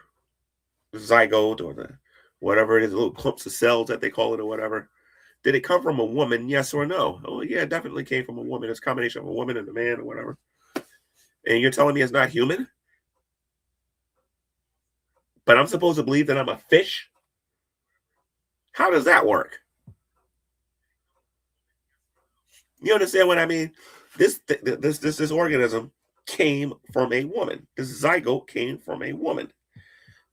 zygote or the whatever it is, little clumps of cells that they call it or whatever, did it come from a woman? Yes or no? Oh yeah, it definitely came from a woman. It's a combination of a woman and a man or whatever. And you're telling me it's not human? But I'm supposed to believe that I'm a fish? How does that work? You understand what I mean? This organism came from a woman. This zygote came from a woman.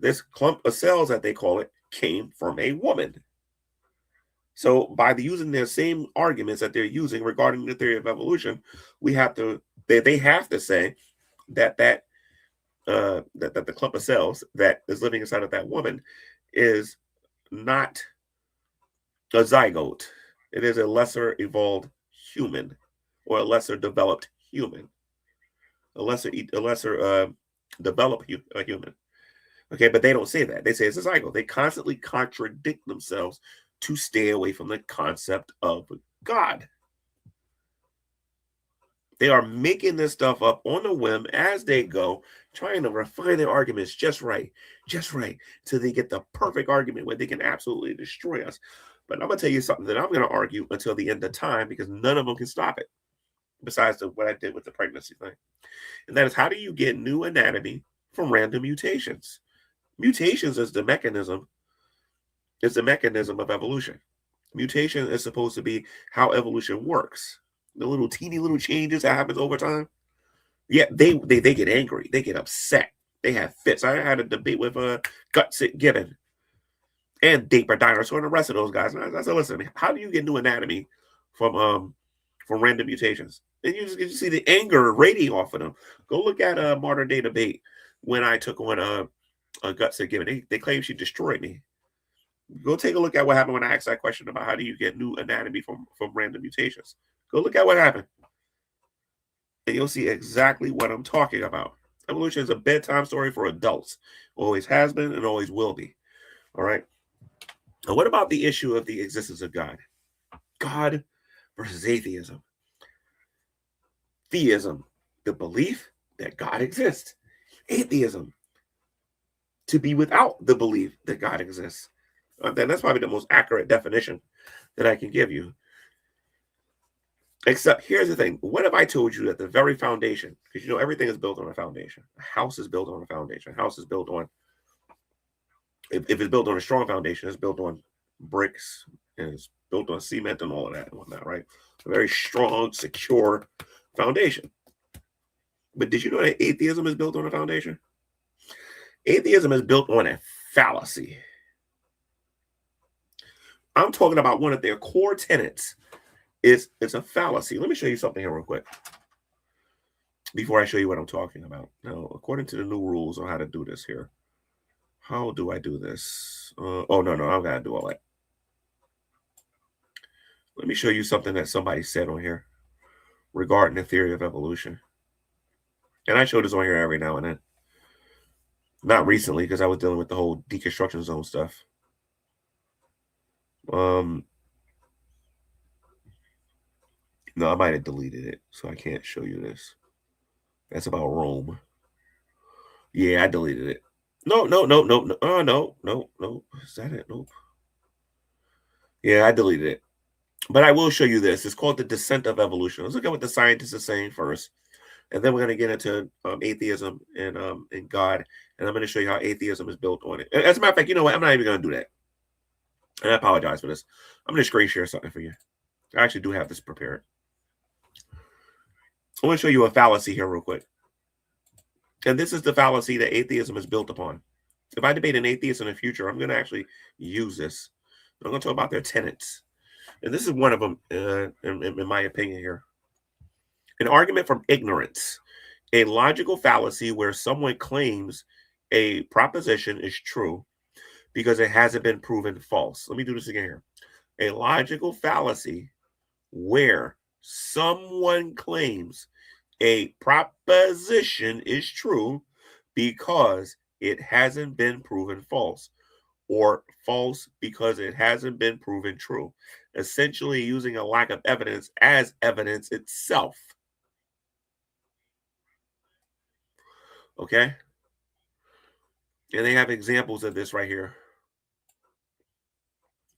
This clump of cells that they call it came from a woman. So by using their same arguments that they're using regarding the theory of evolution, they have to say that the clump of cells that is living inside of that woman is not a zygote. It is a lesser evolved human or a lesser developed human, a lesser developed human. Okay, but they don't say that. They say it's a zygote. They constantly contradict themselves to stay away from the concept of God. They are making this stuff up on a whim as they go, trying to refine their arguments just right, till they get the perfect argument where they can absolutely destroy us. But I'm going to tell you something that I'm going to argue until the end of time because none of them can stop it, besides what I did with the pregnancy thing. And that is, how do you get new anatomy from random mutations? Mutations is the mechanism. It's the mechanism of evolution. Mutation is supposed to be how evolution works. The teeny little changes that happens over time. Yeah, they get angry. They get upset. They have fits. I had a debate with Gutsit Gibbon and Daper Dinosaur and the rest of those guys. And I said, listen, how do you get new anatomy from random mutations? And you just see the anger radiating off of them. Go look at a modern day debate when I took on Gutsit Gibbon. They claim she destroyed me. Go take a look at what happened when I asked that question about how do you get new anatomy from random mutations. Go look at what happened. And you'll see exactly what I'm talking about. Evolution is a bedtime story for adults. Always has been and always will be. All right. Now, what about the issue of the existence of God? God versus atheism. Theism, the belief that God exists. Atheism, to be without the belief that God exists. Then that's probably the most accurate definition that I can give you. Except here's the thing. What if I told you that the very foundation, because you know everything is built on a foundation. A house is built on a foundation. A house is built on, if it's built on a strong foundation, it's built on bricks and it's built on cement and all of that and whatnot, right? A very strong, secure foundation. But did you know that atheism is built on a foundation? Atheism is built on a fallacy. I'm talking about one of their core tenets. It's a fallacy. Let me show you something here real quick before I show you what I'm talking about. Now, according to the new rules on how to do this here, how do I do this? Oh, no, I'm going to do all that. Let me show you something that somebody said on here regarding the theory of evolution. And I show this on here every now and then. Not recently, because I was dealing with the whole deconstruction zone stuff. No, I might have deleted it, so I can't show you this. That's about Rome. Yeah, I deleted it. No. Oh, no. Is that it? Nope. Yeah, I deleted it. But I will show you this. It's called the descent of evolution. Let's look at what the scientists are saying first. And then we're going to get into atheism and God. And I'm going to show you how atheism is built on it. As a matter of fact, you know what? I'm not even going to do that. And I apologize for this. I'm going to screen share something for you. I actually do have this prepared. I want to show you a fallacy here real quick. And this is the fallacy that atheism is built upon. If I debate an atheist in the future, I'm going to actually use this. I'm going to talk about their tenets. And this is one of them, in my opinion here. An argument from ignorance. A logical fallacy where someone claims a proposition is true because it hasn't been proven false. Let me do this again here. A logical fallacy where someone claims a proposition is true because it hasn't been proven false, or false because it hasn't been proven true, essentially using a lack of evidence as evidence itself. Okay? And they have examples of this right here.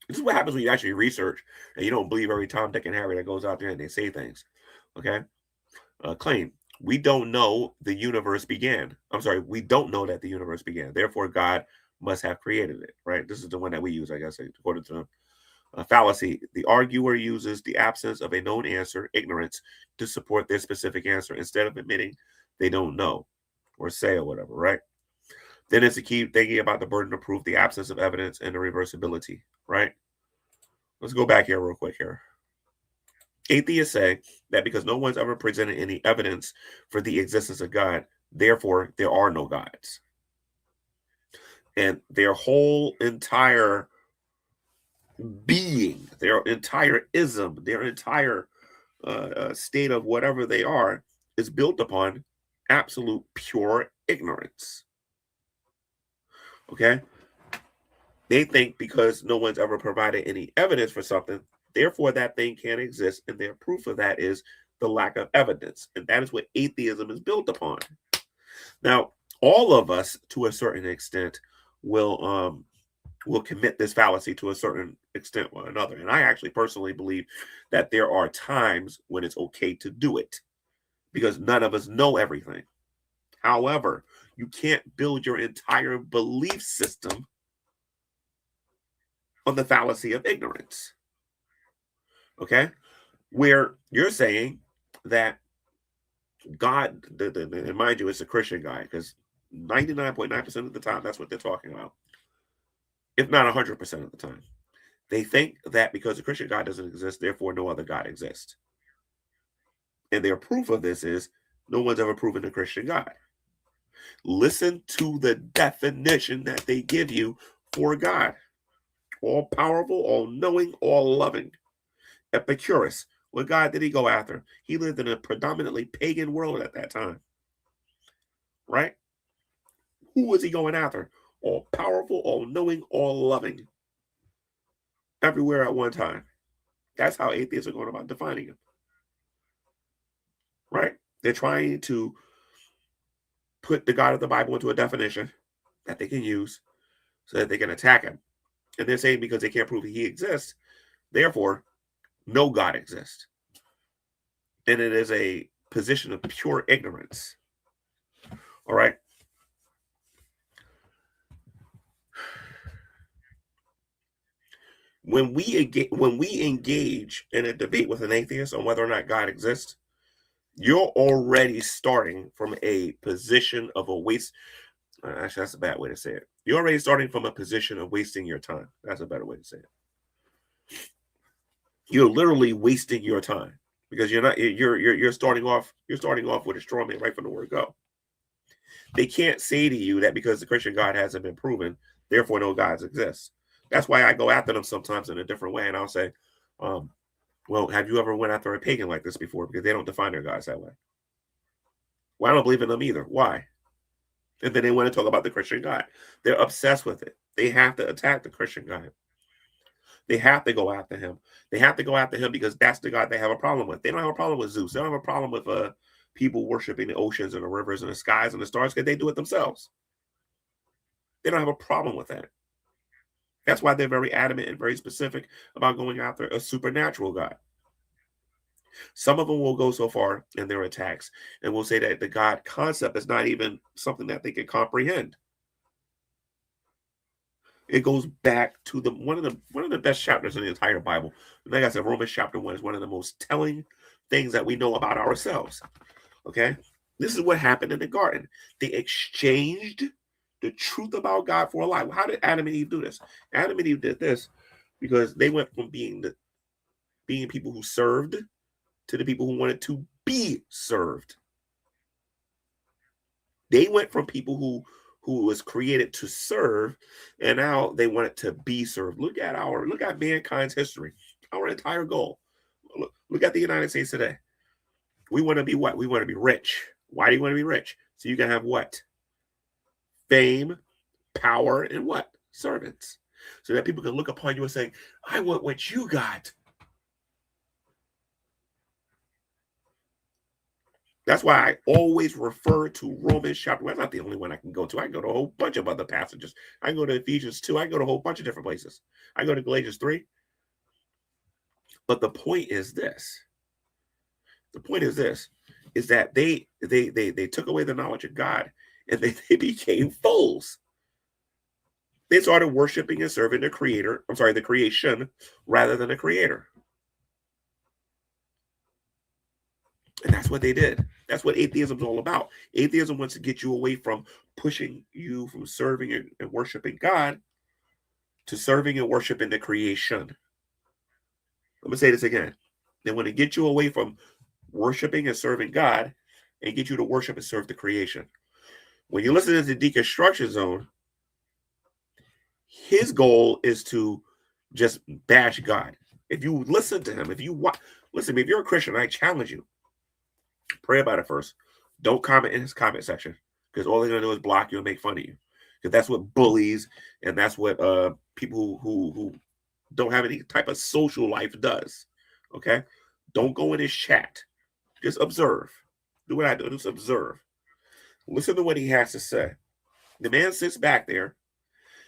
This is what happens when you actually research and you don't believe every Tom, Dick, and Harry that goes out there and they say things. Okay? Claim, we don't know the universe began. I'm sorry, we don't know that the universe began. Therefore, God must have created it, right? This is the one that we use, I guess, according to a fallacy. The arguer uses the absence of a known answer, ignorance, to support their specific answer instead of admitting they don't know or say or whatever, right? Then it's to keep thinking about the burden of proof, the absence of evidence, and the reversibility, right? Let's go back here real quick here. Atheists say that because no one's ever presented any evidence for the existence of God, therefore there are no gods. And their whole entire being, their entire ism, their entire state of whatever they are is built upon absolute pure ignorance. Okay? They think because no one's ever provided any evidence for something, therefore that thing can't exist, and their proof of that is the lack of evidence. And that is what atheism is built upon. Now, all of us, to a certain extent, will commit this fallacy to a certain extent or another. And I actually personally believe that there are times when it's okay to do it because none of us know everything. However, you can't build your entire belief system on the fallacy of ignorance. Okay? Where you're saying that God, and mind you, it's a Christian guy, because 99.9% of the time, that's what they're talking about. If not 100% of the time. They think that because the Christian God doesn't exist, therefore no other God exists. And their proof of this is no one's ever proven the Christian God. Listen to the definition that they give you for God. All powerful, all knowing, all loving. Epicurus. What God did he go after? He lived in a predominantly pagan world at that time. Right? Who was he going after? All powerful, all knowing, all loving. Everywhere at one time. That's how atheists are going about defining him. Right? They're trying to put the God of the Bible into a definition that they can use so that they can attack him. And they're saying because they can't prove he exists, therefore, no God exists. and it is a position of pure ignorance. All right. When we engage in a debate with an atheist on whether or not God exists, you're already starting from a position of a waste. Actually, that's a bad way to say it. You're already starting from a position of wasting your time. That's a better way to say it. You're literally wasting your time because you're starting off with a straw man right from the word go. They can't say to you that because the Christian God hasn't been proven, therefore no gods exist. That's why I go after them sometimes in a different way, and I'll say, well, have you ever went after a pagan like this before? Because they don't define their gods that way. Well, I don't believe in them either. Why? And then they want to talk about the Christian God. They're obsessed with it. They have to attack the Christian God. They have to go after him. They have to go after him because that's the God they have a problem with. They don't have a problem with Zeus. They don't have a problem with people worshiping the oceans and the rivers and the skies and the stars because they do it themselves. They don't have a problem with that. That's why they're very adamant and very specific about going after a supernatural God. Some of them will go so far in their attacks and will say that the God concept is not even something that they can comprehend. It goes back to one of the best chapters in the entire Bible. Like I said, Romans chapter 1 is one of the most telling things that we know about ourselves. Okay, this is what happened in the garden. They exchanged the truth about God for a lie. How did Adam and Eve do this? Adam and Eve did this because they went from being people who served to the people who wanted to be served. They went from people who was created to serve, and now they wanted to be served. Look at mankind's history, our entire goal. Look at the United States today. We want to be what? We want to be rich. Why do you want to be rich? So you can have what? Fame, power, and what? Servants. So that people can look upon you and say, I want what you got. That's why I always refer to Romans chapter 1. I'm not the only one I can go to. I can go to a whole bunch of other passages. I can go to Ephesians 2. I can go to a whole bunch of different places. I go to Galatians 3. But the point is this. The point is this, is that they took away the knowledge of God and they became fools. They started worshiping and serving the creation rather than the creator. And that's what they did. That's what atheism is all about. Atheism wants to get you away from pushing you from serving and worshiping God to serving and worshiping the creation. Let me say this again. They want to get you away from worshiping and serving God and get you to worship and serve the creation. When you listen to the Deconstruction Zone, his goal is to just bash God. If you listen to him, if you're a Christian, I challenge you. Pray about it first. Don't comment in his comment section because all they're going to do is block you and make fun of you. Because that's what bullies and that's what people who don't have any type of social life does. Okay? Don't go in his chat. Just observe. Do what I do. Just observe. Listen to what he has to say. The man sits back there.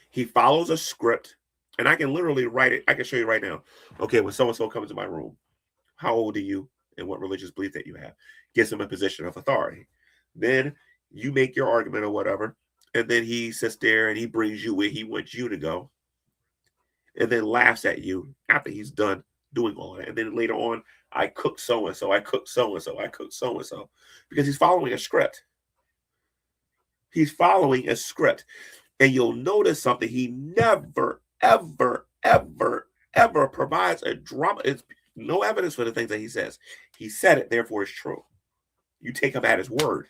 He follows a script. And I can literally write it. I can show you right now. Okay, when so-and-so comes to my room, how old are you and what religious belief that you have? Gets him a position of authority. Then you make your argument or whatever. And then he sits there and he brings you where he wants you to go. And then laughs at you after he's done doing all that. And then later on, I cook so-and-so, I cook so-and-so, I cook so-and-so. Because he's following a script. He's following a script. And you'll notice something. He never, ever, ever, ever provides a drama. It's no evidence for the things that he says. He said it, therefore it's true. You take him at his word.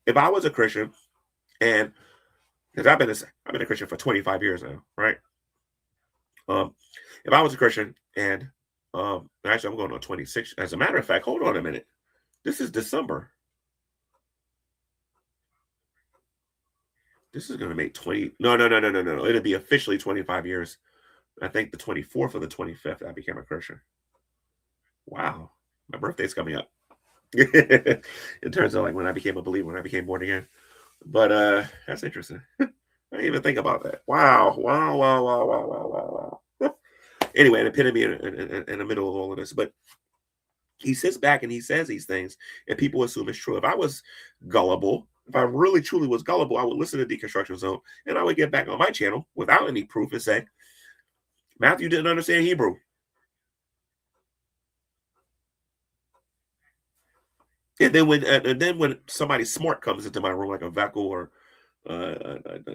If I was a Christian, and because I've been a Christian for 25 years now, right? If I was a Christian and actually I'm going on 26. As a matter of fact, hold on a minute. This is December. This is going to make 20. No. It'll be officially 25 years. I think the 24th or the 25th, I became a Christian. Wow. My birthday's coming up. In terms of like when I became a believer, when I became born again. But that's interesting. I didn't even think about that. Wow. Anyway, an epitome in the middle of all of this. But he sits back and he says these things, and people assume it's true. If I was gullible, if I really truly was gullible, I would listen to Deconstruction Zone, and I would get back on my channel without any proof and say, Matthew didn't understand Hebrew. And then when somebody smart comes into my room, like a Veckel or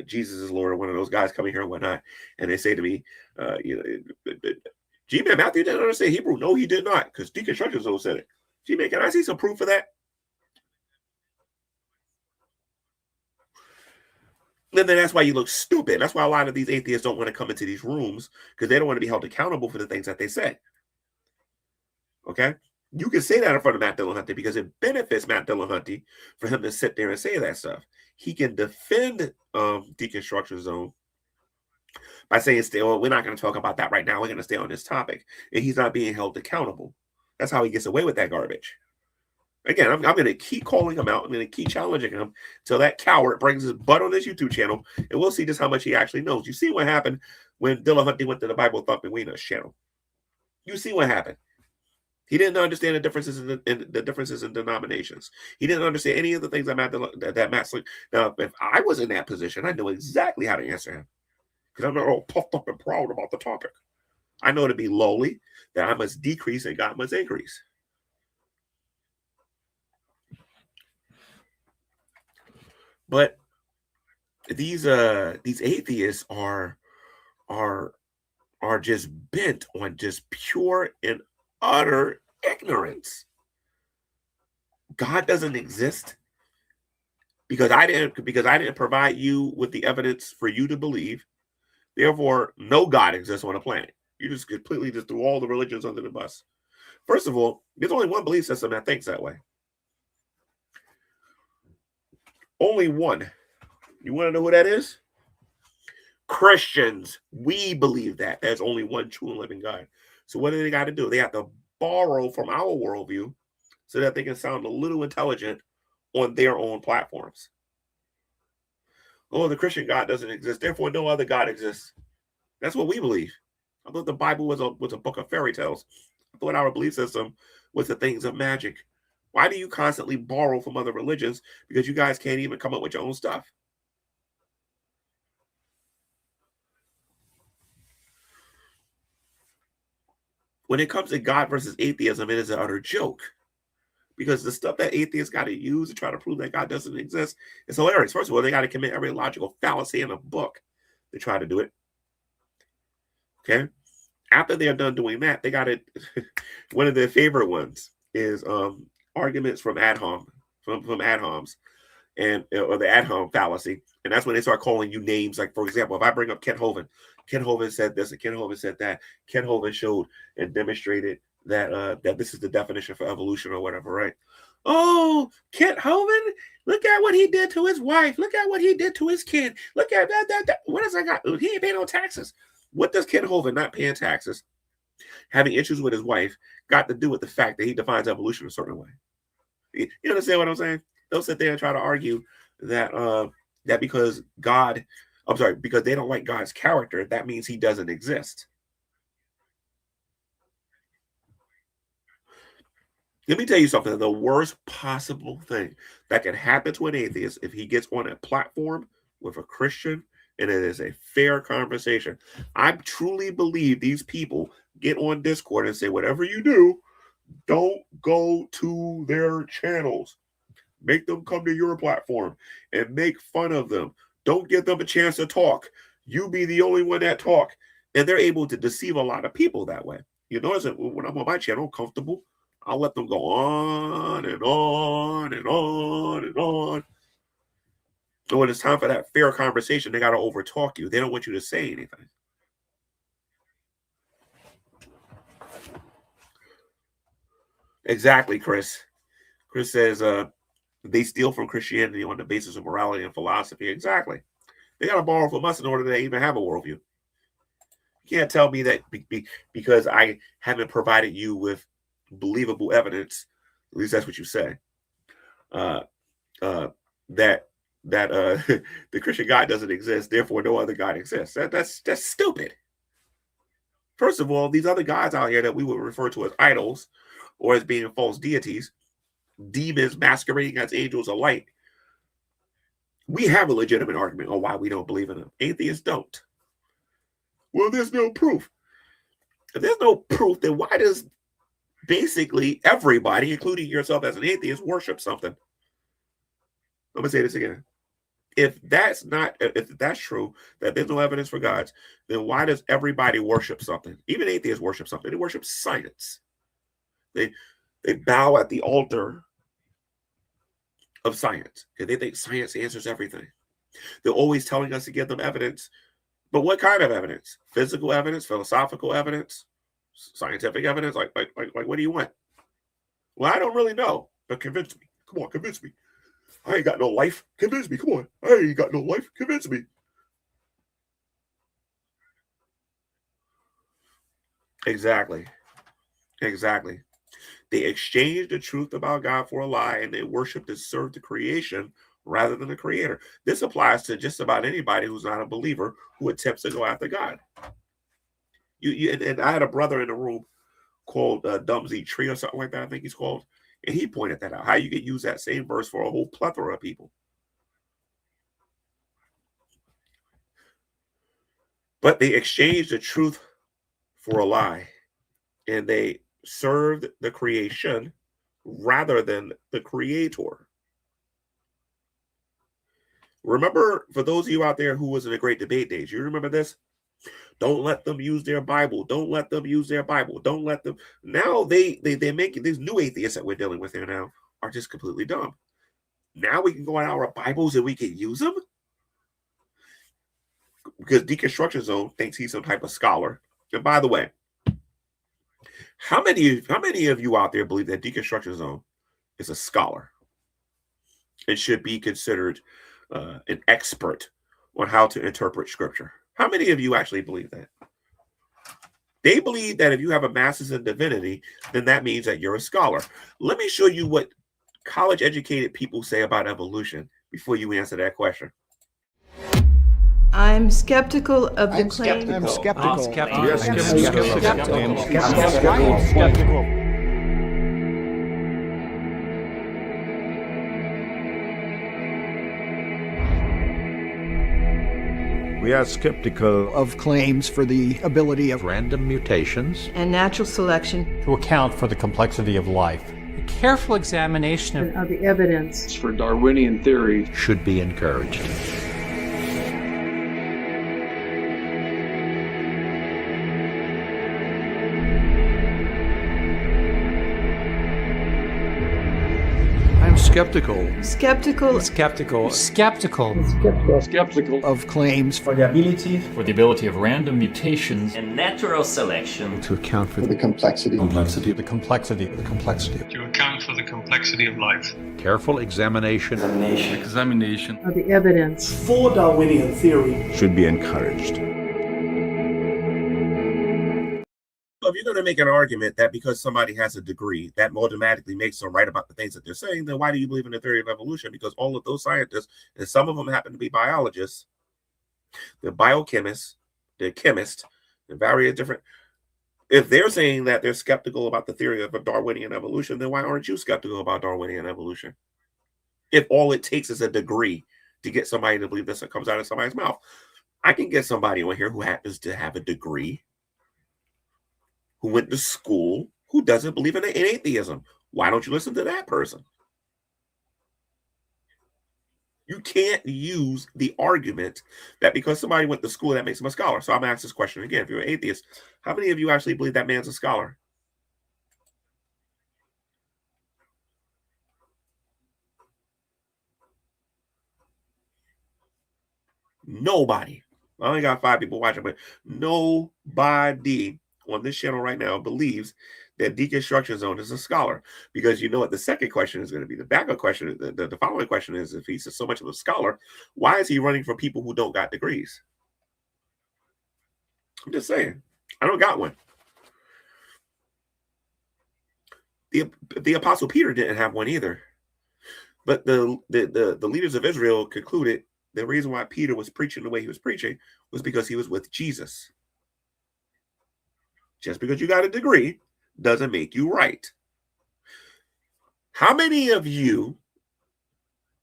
Jesus is Lord, or one of those guys coming here and whatnot, and they say to me, G-Man, Matthew didn't understand Hebrew. No, he did not, because Deconstruction Zone said it. G-Man, can I see some proof of that? And then that's why you look stupid. That's why a lot of these atheists don't want to come into these rooms, because they don't want to be held accountable for the things that they say. Okay? You can say that in front of Matt Dillahunty because it benefits Matt Dillahunty for him to sit there and say that stuff. He can defend Deconstruction Zone by saying, well, we're not going to talk about that right now. We're going to stay on this topic. And he's not being held accountable. That's how he gets away with that garbage. Again, I'm going to keep calling him out. I'm going to keep challenging him till that coward brings his butt on his YouTube channel, and we'll see just how much he actually knows. You see what happened when Dillahunty went to the Bible Thumping Wieners channel. You see what happened. He didn't understand the differences in denominations. He didn't understand any of the things that Matt Slick. Now, if I was in that position, I know exactly how to answer him, because I'm not all puffed up and proud about the topic. I know to be lowly, that I must decrease and God must increase. But these atheists are just bent on just pure and utter ignorance. God doesn't exist because I didn't provide you with the evidence for you to believe. Therefore, no God exists on the planet. You just completely just threw all the religions under the bus. First of all, there's only one belief system that thinks that way. Only one. You want to know who that is? Christians. We believe that there's only one true and living God. So what do they got to do? They have to borrow from our worldview so that they can sound a little intelligent on their own platforms. Oh, the Christian God doesn't exist, therefore no other God exists. That's what we believe. I thought the Bible was a book of fairy tales. I thought our belief system was the things of magic. Why do you constantly borrow from other religions? Because you guys can't even come up with your own stuff. When it comes to God versus atheism, it is an utter joke. Because the stuff that atheists got to use to try to prove that God doesn't exist is hilarious. First of all, they got to commit every logical fallacy in a book to try to do it. Okay? After they're done doing that, they got to, one of their favorite ones is arguments from ad hom, from ad homs, and or the ad hom fallacy. And that's when they start calling you names. Like, for example, if I bring up Kent Hovind said this and Kent Hovind said that. Kent Hovind showed and demonstrated that that this is the definition for evolution or whatever, right? Oh, Kent Hovind, look at what he did to his wife. Look at what he did to his kid. Look at that. What does I got? He ain't paying no taxes. What does Kent Hovind not paying taxes, having issues with his wife, got to do with the fact that he defines evolution a certain way? You understand what I'm saying? They'll sit there and try to argue that that because because they don't like God's character, that means he doesn't exist. Let me tell you something. The worst possible thing that can happen to an atheist if he gets on a platform with a Christian and it is a fair conversation. I truly believe these people get on Discord and say, whatever you do, don't go to their channels. Make them come to your platform and make fun of them. Don't give them a chance to talk. You be the only one that talk. And they're able to deceive a lot of people that way. You notice that when I'm on my channel, comfortable, I'll let them go on and on and on and on. So when it's time for that fair conversation, they got to overtalk you. They don't want you to say anything. Exactly, Chris. Chris says they steal from Christianity on the basis of morality and philosophy. Exactly. They got to borrow from us in order to even have a worldview. You can't tell me that because I haven't provided you with believable evidence, at least that's what you say, that the Christian God doesn't exist, therefore no other God exists. That's stupid. First of all, these other gods out here that we would refer to as idols or as being false deities, demons masquerading as angels of light, we have a legitimate argument on why we don't believe in them. Atheists don't. Well, there's no proof. If there's no proof, then why does basically everybody, including yourself as an atheist, worship something? I'm going to say this again. If that's true, that there's no evidence for gods, then why does everybody worship something? Even atheists worship something. They worship science. They bow at the altar of science because they think science answers everything. They're always telling us to give them evidence. But what kind of evidence? Physical evidence, philosophical evidence, scientific evidence? Like what do you want? Well, I don't really know, but convince me. Come on, convince me. I ain't got no life. Convince me. Come on. I ain't got no life. Convince me. Exactly. They exchanged the truth about God for a lie, and they worshiped and served the creation rather than the creator. This applies to just about anybody who's not a believer who attempts to go after God. And I had a brother in the room called Dumsy Tree or something like that, I think he's called. And he pointed that out, how you can use that same verse for a whole plethora of people. But they exchanged the truth for a lie, and they served the creation rather than the creator. Remember, for those of you out there who was in the Great Debate days, you remember this? Don't let them use their Bible. Don't let them use their Bible. Don't let them. Now they're making these new atheists that we're dealing with here now are just completely dumb. Now we can go on our Bibles and we can use them because Deconstruction Zone thinks he's some type of scholar. And by the way, how many of you out there believe that Deconstruction Zone is a scholar and should be considered an expert on how to interpret Scripture? How many of you actually believe that? They believe that if you have a master's in divinity, then that means that you're a scholar. Let me show you what college-educated people say about evolution before you answer that question. I'm skeptical of the claim. I'm skeptical. I'm skeptical. Yes, I'm skeptical. We are skeptical of claims for the ability of random mutations And natural selection to account for the complexity of life. A careful examination of the evidence for Darwinian theory should be encouraged. skeptical Of claims for the ability of random mutations and natural selection To account for The complexity. the complexity the complexity to account for the complexity of life. careful examination Examination of the evidence for Darwinian theory should be encouraged. If you're going to make an argument that because somebody has a degree, that automatically makes them right about the things that they're saying, then why do you believe in the theory of evolution? Because all of those scientists, and some of them happen to be biologists, they're biochemists, they're chemists, and various different. If they're saying that they're skeptical about the theory of a Darwinian evolution, then why aren't you skeptical about Darwinian evolution? If all it takes is a degree to get somebody to believe this that comes out of somebody's mouth. I can get somebody on here who happens to have a degree, who went to school, who doesn't believe in atheism. Why don't you listen to that person? You can't use the argument that because somebody went to school, that makes them a scholar. So I'm going to ask this question again. If you're an atheist, how many of you actually believe that man's a scholar? Nobody. I only got 5 people watching, but nobody on this channel right now believes that Deconstruction Zone is a scholar, because you know what the second question is going to be. The backup question, the following question is, if he's so much of a scholar, why is he running from people who don't got degrees? I'm just saying, I don't got one. The Apostle Peter didn't have one either, but the leaders of Israel concluded the reason why Peter was preaching the way he was preaching was because he was with Jesus. Just because you got a degree doesn't make you right. How many of you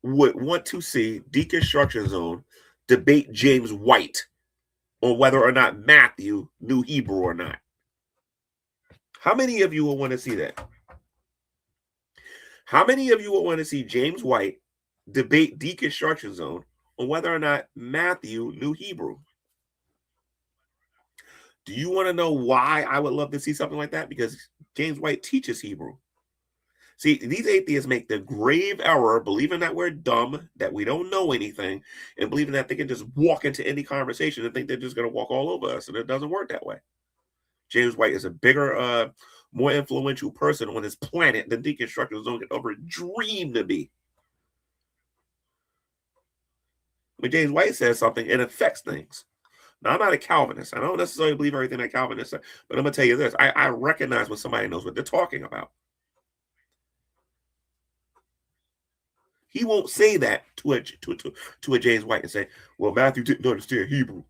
would want to see Deconstruction Zone debate James White on whether or not Matthew knew Hebrew or not? How many of you will want to see that? How many of you will want to see James White debate Deconstruction Zone on whether or not Matthew knew Hebrew? Do you want to know why I would love to see something like that? Because James White teaches Hebrew. See, these atheists make the grave error believing that we're dumb, that we don't know anything, and believing that they can just walk into any conversation and think they're just going to walk all over us, and it doesn't work that way. James White is a bigger, more influential person on this planet than Deconstruction Zone could ever dream to be. When James White says something, it affects things. Now, I'm not a Calvinist. I don't necessarily believe everything that Calvinists say, but I'm going to tell you this. I recognize when somebody knows what they're talking about. He won't say that to a James White and say, well, Matthew didn't understand Hebrew.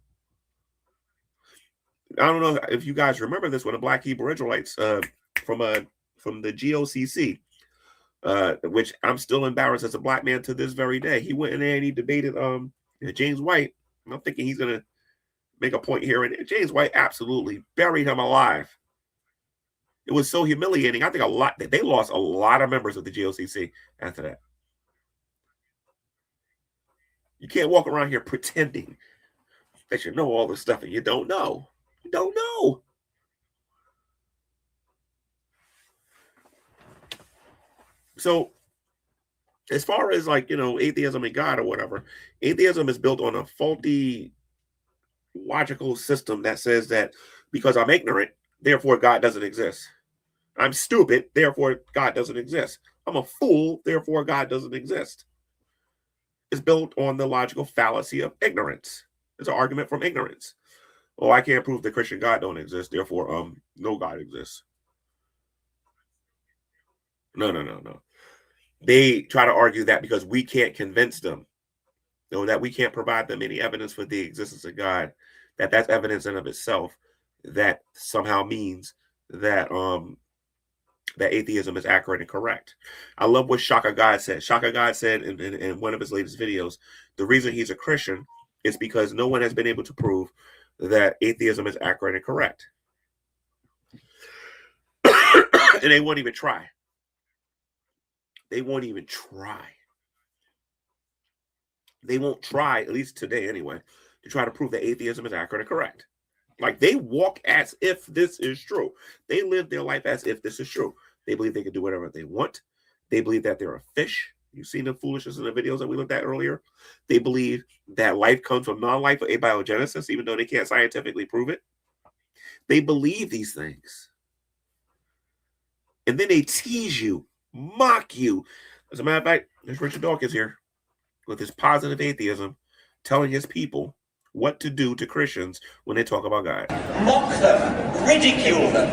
I don't know if you guys remember this when the Black Hebrew Israelites from the GOCC, which I'm still embarrassed as a black man to this very day. He went in there and he debated James White. And I'm thinking he's going to make a point here. And James White absolutely buried him alive. It was so humiliating. I think they lost a lot of members of the GOCC after that. You can't walk around here pretending that you know all this stuff and you don't know. You don't know. So as far as atheism and God or whatever, atheism is built on a faulty logical system that says that because I'm ignorant, therefore God doesn't exist. I'm stupid, therefore God doesn't exist. I'm a fool, therefore God doesn't exist. It's built on the logical fallacy of ignorance. It's an argument from ignorance. Oh, I can't prove the Christian God don't exist, therefore no God exists. No. They try to argue that because we can't convince them, that we can't provide them any evidence for the existence of God, that's evidence in of itself, that somehow means that that atheism is accurate and correct. I love what Shaka God said. Shaka God said in one of his latest videos, the reason he's a Christian is because no one has been able to prove that atheism is accurate and correct. And they won't even try. They won't even try. They won't try, at least today anyway, to try to prove that atheism is accurate and correct. Like, they walk as if this is true. They live their life as if this is true. They believe they can do whatever they want. They believe that they're a fish. You've seen the foolishness in the videos that we looked at earlier. They believe that life comes from non-life or abiogenesis, even though they can't scientifically prove it. They believe these things. And then they tease you, mock you. As a matter of fact, there's Richard Dawkins here with his positive atheism, telling his people what to do to Christians when they talk about God. Mock them, ridicule them.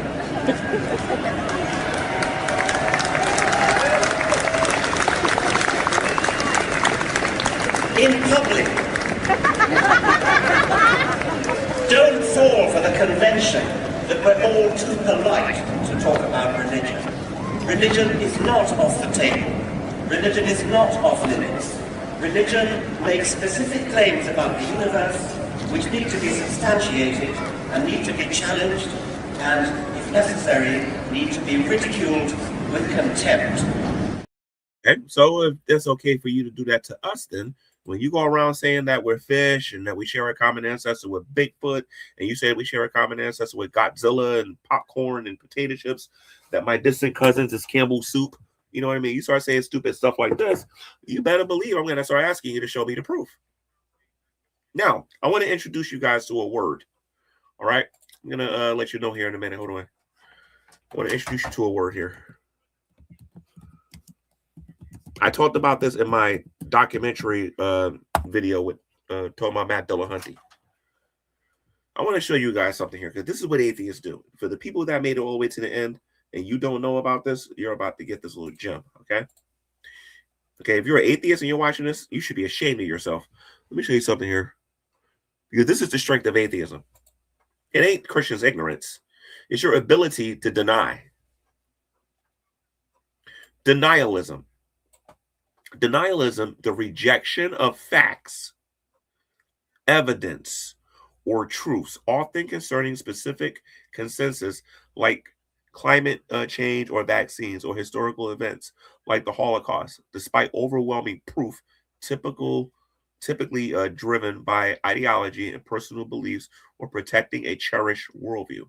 In public. Don't fall for the convention that we're all too polite to talk about religion. Religion is not off the table. Religion is not off limits. Religion makes specific claims about the universe which need to be substantiated and need to be challenged and, if necessary, need to be ridiculed with contempt. Okay, so if it's okay for you to do that to us, then when you go around saying that we're fish and that we share a common ancestor with Bigfoot, and you say we share a common ancestor with Godzilla and popcorn and potato chips, that my distant cousins is Campbell's soup, you know what I mean? You start saying stupid stuff like this, you better believe I'm going to start asking you to show me the proof. Now, I want to introduce you guys to a word. All right? I'm going to let you know here in a minute. Hold on. I want to introduce you to a word here. I talked about this in my documentary video with talking about Matt Dillahunty. I want to show you guys something here, because this is what atheists do. For the people that made it all the way to the end and you don't know about this, you're about to get this little gem, okay? Okay, if you're an atheist and you're watching this, you should be ashamed of yourself. Let me show you something here, because this is the strength of atheism. It ain't Christians' ignorance. It's your ability to deny. Denialism. Denialism, the rejection of facts, evidence, or truths, often concerning specific consensus like climate change or vaccines or historical events like the Holocaust, despite overwhelming proof, typically driven by ideology and personal beliefs or protecting a cherished worldview.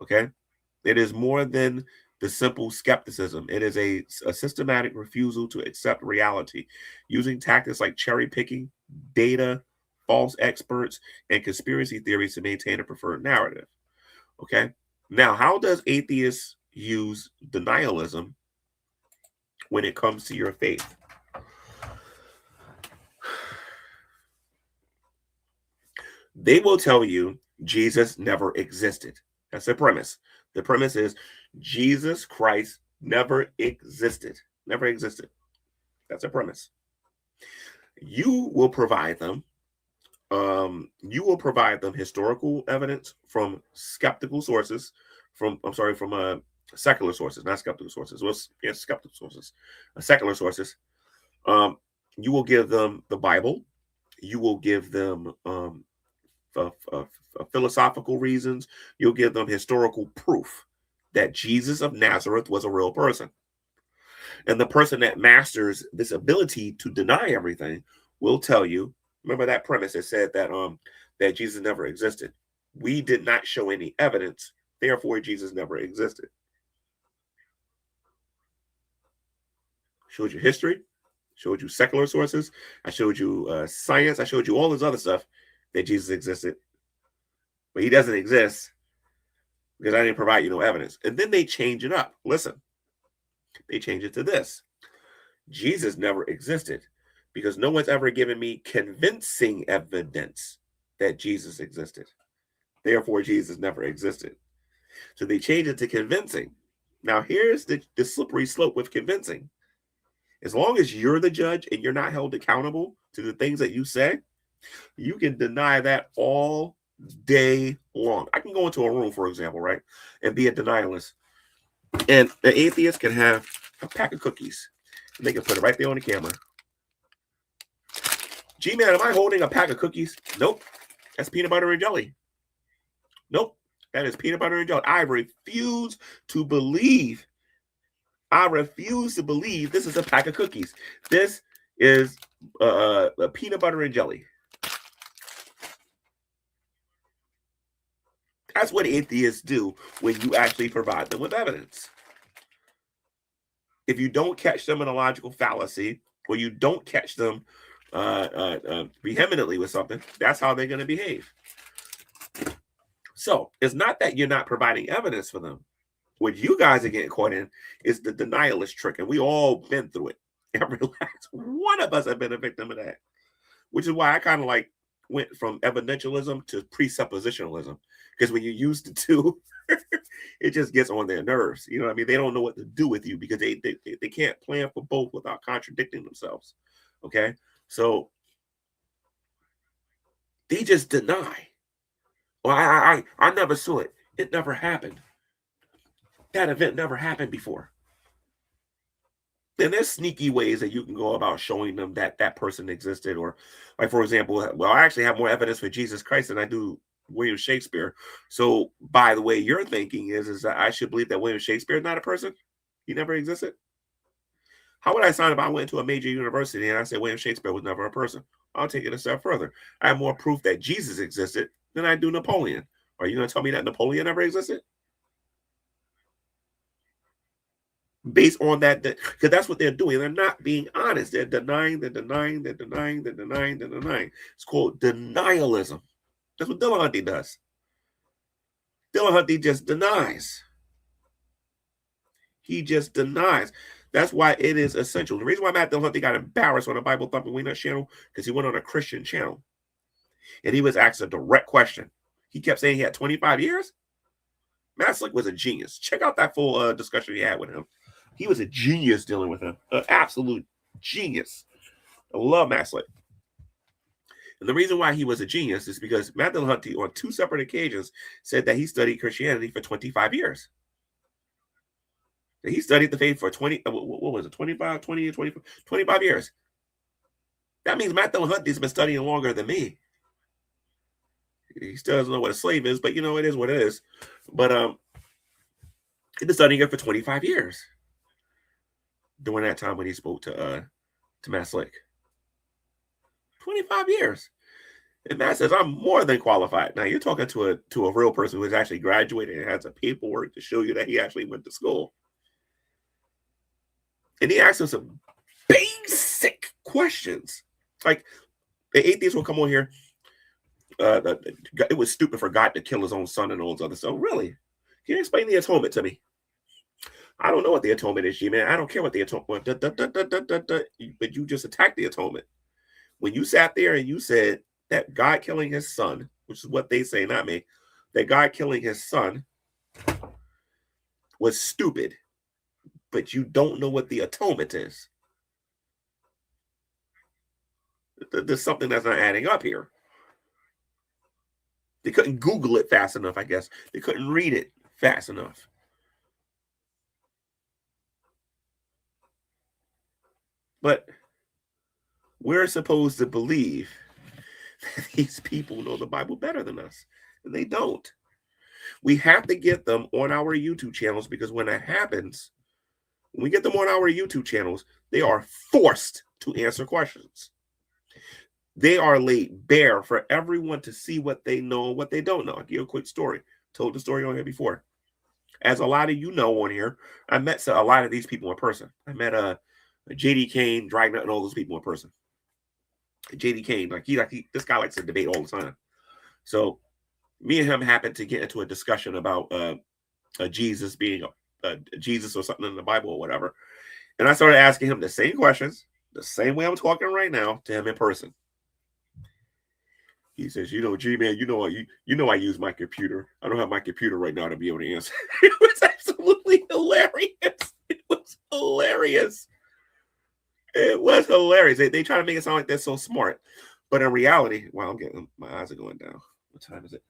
Okay? It is more than the simple skepticism. It is a systematic refusal to accept reality, using tactics like cherry picking, data, false experts, and conspiracy theories to maintain a preferred narrative. Okay? Now, how does atheists use denialism when it comes to your faith? They will tell you Jesus never existed. That's the premise. The premise is Jesus Christ never existed. Never existed. That's a premise. You will provide them. Historical evidence from skeptical sources, from secular sources, not skeptical sources. Well, yes, skeptical sources, secular sources. You will give them the Bible. You will give them philosophical reasons. You'll give them historical proof that Jesus of Nazareth was a real person. And the person that masters this ability to deny everything will tell you, remember that premise that said that that Jesus never existed. We did not show any evidence, therefore Jesus never existed. Showed you history, showed you secular sources, I showed you science, I showed you all this other stuff that Jesus existed. But he doesn't exist because I didn't provide you no evidence. And then they change it up. Listen, they change it to this. Jesus never existed because no one's ever given me convincing evidence that Jesus existed. Therefore, Jesus never existed. So they change it to convincing. Now, here's the slippery slope with convincing. As long as you're the judge and you're not held accountable to the things that you say, you can deny that all day long. I can go into a room, for example, right, and be a denialist. And the atheist can have a pack of cookies. And they can put it right there on the camera. G-Man, am I holding a pack of cookies? Nope. That's peanut butter and jelly. Nope. That is peanut butter and jelly. I refuse to believe this is a pack of cookies. This is a peanut butter and jelly. That's what atheists do when you actually provide them with evidence. If you don't catch them in a logical fallacy, or you don't catch them vehemently with something, that's how they're going to behave. So it's not that you're not providing evidence for them. What you guys are getting caught in is the denialist trick, and we all been through it. Every last one of us have been a victim of that, which is why I kind of like went from evidentialism to presuppositionalism, because when you use the two, it just gets on their nerves. You know what I mean? They don't know what to do with you because they can't plan for both without contradicting themselves. Okay? So they just deny. Well, I never saw it. It never happened. That event never happened before. Then there's sneaky ways that you can go about showing them that that person existed. Or, like, for example, well, I actually have more evidence for Jesus Christ than I do William Shakespeare. So, by the way, your thinking is that I should believe that William Shakespeare is not a person? He never existed? How would I sound if I went to a major university and I said William Shakespeare was never a person? I'll take it a step further. I have more proof that Jesus existed than I do Napoleon. Are you going to tell me that Napoleon never existed? Based on that, because that's what they're doing. They're not being honest. They're denying. It's called denialism. That's what Dillahunty does. Dillahunty just denies. He just denies. That's why it is essential. The reason why Matt Dillahunty got embarrassed on the Bible Thumping Wingnut channel, because he went on a Christian channel. And he was asked a direct question. He kept saying he had 25 years. Matt Slick was a genius. Check out that full discussion he had with him. He was a genius dealing with him. An absolute genius. I love Matt Slick. And the reason why he was a genius is because Matthew Hunt, on 2 separate occasions, said that he studied Christianity for 25 years. He studied the faith for 20, what was it, 25, 20, 25 years. That means Matthew Hunt has been studying longer than me. He still doesn't know what a slave is, but it is what it is. But he's been studying it for 25 years. During that time when he spoke to Matt Slick. 25 years. And Matt says, I'm more than qualified. Now you're talking to a real person who has actually graduated and has a paperwork to show you that he actually went to school. And he asks him some basic questions. Like the atheists will come on here. It was stupid for God to kill his own son and all this other stuff. Really? Can you explain the atonement to me? I don't know what the atonement is, G-Man. I don't care what the atonement is. But you just attacked the atonement. When you sat there and you said that God killing his son, which is what they say, not me, that God killing his son was stupid, but you don't know what the atonement is. There's something that's not adding up here. They couldn't Google it fast enough, I guess. They couldn't read it fast enough. But we're supposed to believe that these people know the Bible better than us, and they don't. We have to get them on our YouTube channels, because when that happens, when we get them on our YouTube channels, they are forced to answer questions. They are laid bare for everyone to see what they know and what they don't know. I'll give you a quick story. Told the story on here before. As a lot of you know on here, I met a lot of these people in person. I met JD Kane, Dragnet, and all those people in person. JD Kane, this guy likes to debate all the time. So me and him happened to get into a discussion about Jesus being Jesus or something in the Bible or whatever. And I started asking him the same questions, the same way I'm talking right now to him in person. He says, G-Man, I use my computer. I don't have my computer right now to be able to answer. It was absolutely hilarious. It was hilarious. It was hilarious. They try to make it sound like they're so smart. But in reality, wow, my eyes are going down. What time is it?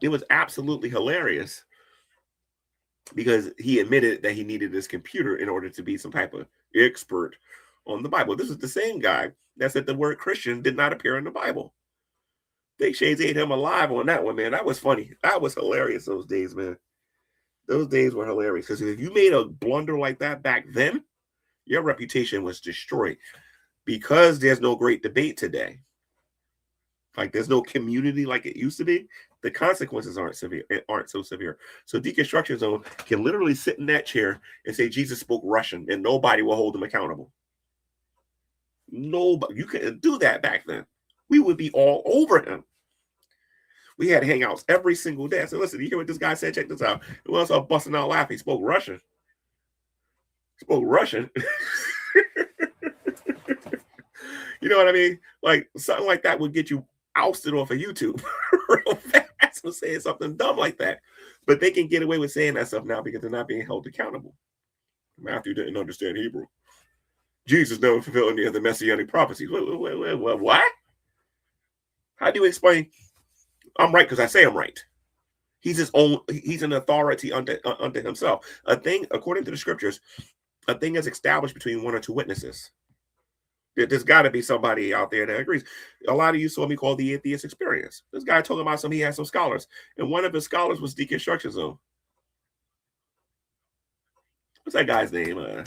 It was absolutely hilarious because he admitted that he needed this computer in order to be some type of expert on the Bible. This is the same guy that said the word Christian did not appear in the Bible. They shades ate him alive on that one, man. That was funny. That was hilarious those days, man. Those days were hilarious because if you made a blunder like that back then, your reputation was destroyed. Because there's no great debate today. Like there's no community like it used to be. The consequences aren't so severe. So Deconstruction Zone can literally sit in that chair and say Jesus spoke Russian and nobody will hold him accountable. Nobody. You couldn't do that back then. We would be all over him. We had hangouts every single day. I said, listen, you hear what this guy said? Check this out. And we also busting out laughing. He spoke Russian. Spoke Russian. You know what I mean? Like something like that would get you ousted off of YouTube real fast for saying something dumb like that. But they can get away with saying that stuff now because they're not being held accountable. Matthew didn't understand Hebrew. Jesus never fulfilled any of the messianic prophecies. What? How do you explain? I'm right because I say I'm right. He's his own. He's an authority unto himself. A thing, according to the scriptures, a thing is established between one or two witnesses. There's got to be somebody out there that agrees. A lot of you saw me call the atheist experience. This guy told about he had some scholars, and one of his scholars was Deconstruction Zone. What's that guy's name?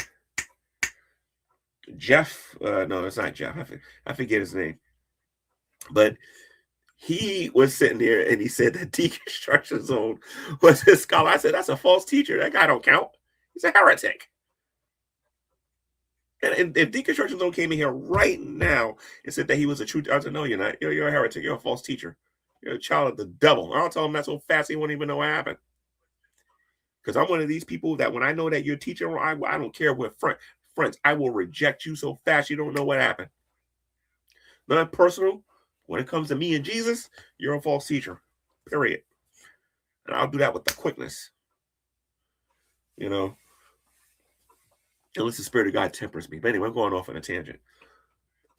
Jeff? No, it's not Jeff. I forget his name. But he was sitting there and he said that Deconstruction Zone was his scholar. I said, that's a false teacher. That guy don't count. He's a heretic. And if Deconstruction Zone came in here right now and said that he was a true, I said, no, you're not. You're a heretic. You're a false teacher. You're a child of the devil. I'll tell him that so fast he won't even know what happened. Because I'm one of these people that when I know that you're teaching, I don't care what friends, I will reject you so fast you don't know what happened. Not personal. When it comes to me and Jesus, you're a false teacher. Period. And I'll do that with the quickness. You know. Unless the Spirit of God tempers me. But anyway, I'm going off on a tangent.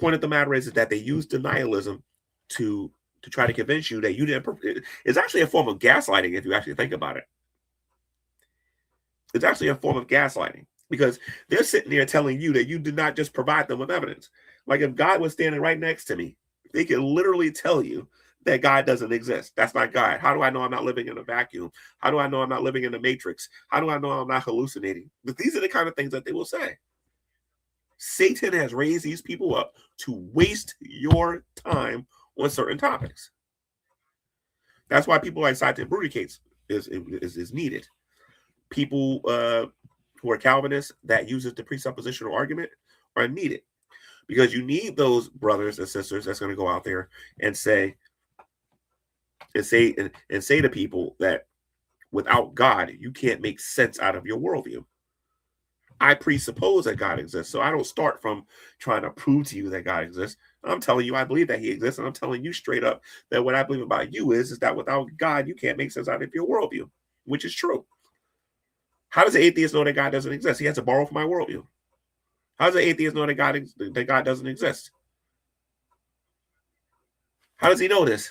Point of the matter is that they use denialism to try to convince you that you didn't. It's actually a form of gaslighting if you actually think about it. It's actually a form of gaslighting because they're sitting there telling you that you did not just provide them with evidence. Like if God was standing right next to me, they can literally tell you that God doesn't exist. That's not God. How do I know I'm not living in a vacuum? How do I know I'm not living in the matrix? How do I know I'm not hallucinating? But these are the kind of things that they will say. Satan has raised these people up to waste your time on certain topics. That's why people like Satan Brudicates is needed. People who are Calvinists that uses the presuppositional argument are needed because you need those brothers and sisters that's going to go out there and say to people that without God you can't make sense out of your worldview. I presuppose that God exists, so I don't start from trying to prove to you that God exists. I'm telling you I believe that he exists, and I'm telling you straight up that what I believe about you is that without God you can't make sense out of your worldview, which is true. How does an atheist know that God doesn't exist? He has to borrow from my worldview. How does an atheist know that God doesn't exist? How does he know this?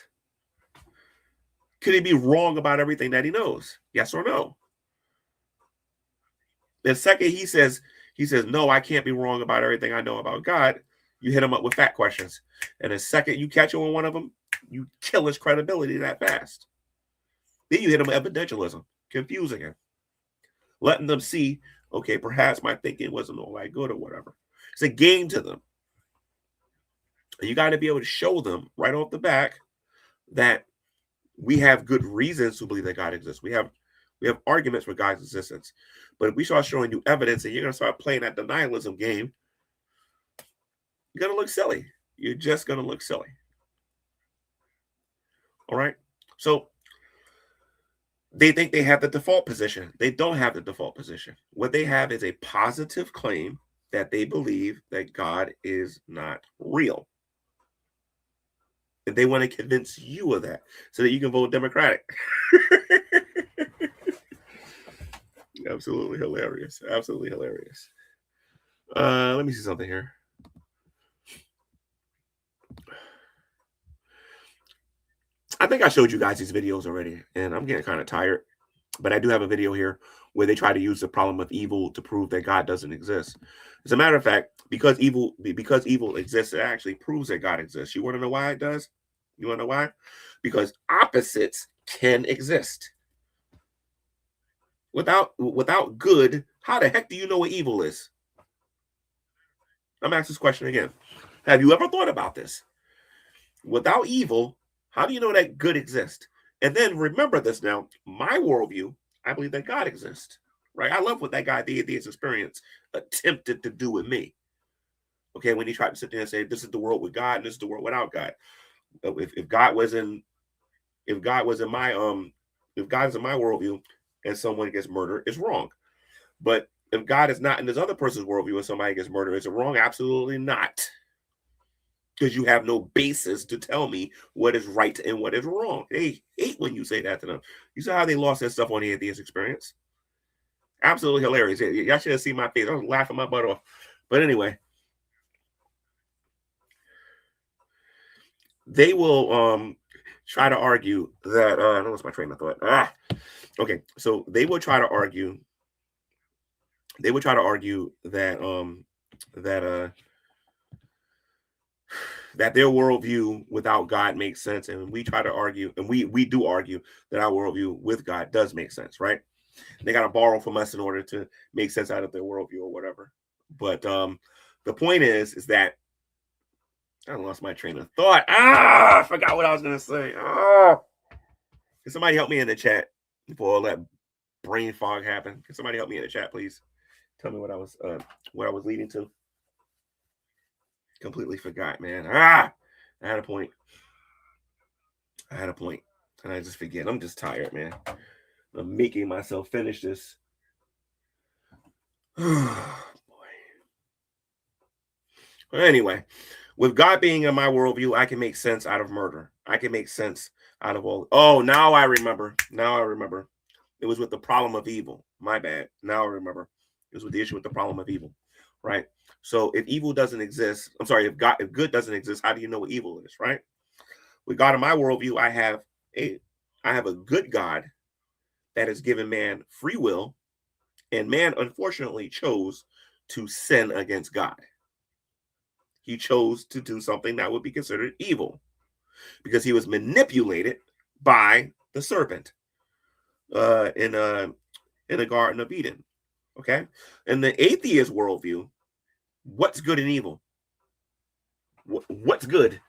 Could he be wrong about everything that he knows? Yes or no? The second he says, no, I can't be wrong about everything I know about God, you hit him up with fact questions. And the second you catch him on one of them, you kill his credibility that fast. Then you hit him with evidentialism, confusing him, letting them see, okay, perhaps my thinking wasn't all that good or whatever. It's a game to them. And you got to be able to show them right off the back that we have good reasons to believe that God exists. We have arguments for God's existence. But if we start showing you evidence and you're going to start playing that denialism game, you're going to look silly. You're just going to look silly. All right? So they think they have the default position. They don't have the default position. What they have is a positive claim that they believe that God is not real. And they want to convince you of that so that you can vote Democratic. Absolutely hilarious. Absolutely hilarious. Let me see something here. I think I showed you guys these videos already, and I'm getting kind of tired. But I do have a video here where they try to use the problem of evil to prove that God doesn't exist. As a matter of fact, because evil exists, it actually proves that God exists. You want to know why it does? You want to know why? Because opposites can exist. Without good, how the heck do you know what evil is? I'm asking this question again. Have you ever thought about this? Without evil, how do you know that good exists? And then remember this now, my worldview, I believe that God exists, right? I love what that guy, the atheist experience, attempted to do with me. Okay, when he tried to sit there and say, this is the world with God and this is the world without God. If God is in my worldview and someone gets murdered, it's wrong. But if God is not in this other person's worldview and somebody gets murdered, is it wrong? Absolutely not. Because you have no basis to tell me what is right and what is wrong. They hate when you say that to them. You saw how they lost their stuff on the atheist experience. Absolutely hilarious. Y'all should have seen my face. I was laughing my butt off. But anyway, they will try to argue that I lost my train of thought. Okay, so they will try to argue. They would try to argue that that their worldview without God makes sense, and we try to argue, and we do argue that our worldview with God does make sense, right? They got to borrow from us in order to make sense out of their worldview or whatever. But the point is that I lost my train of thought. I forgot what I was gonna say. Can somebody help me in the chat before all that brain fog happened? Can somebody help me in the chat, please? Tell me what I was leading to. Completely forgot, man. I had a point. And I just forget. I'm just tired, man. I'm making myself finish this. Oh, boy. But anyway, with God being in my worldview, I can make sense out of murder. I can make sense out of all. Oh, now I remember. It was with the problem of evil. My bad. Now I remember. It was with the issue with the problem of evil. right? So if evil doesn't exist, if good doesn't exist, how do you know what evil is, right? With God in my worldview, I have a good God that has given man free will, and man unfortunately chose to sin against God. He chose to do something that would be considered evil because he was manipulated by the serpent in the Garden of Eden. Okay, in the atheist worldview, what's good and evil? What's good?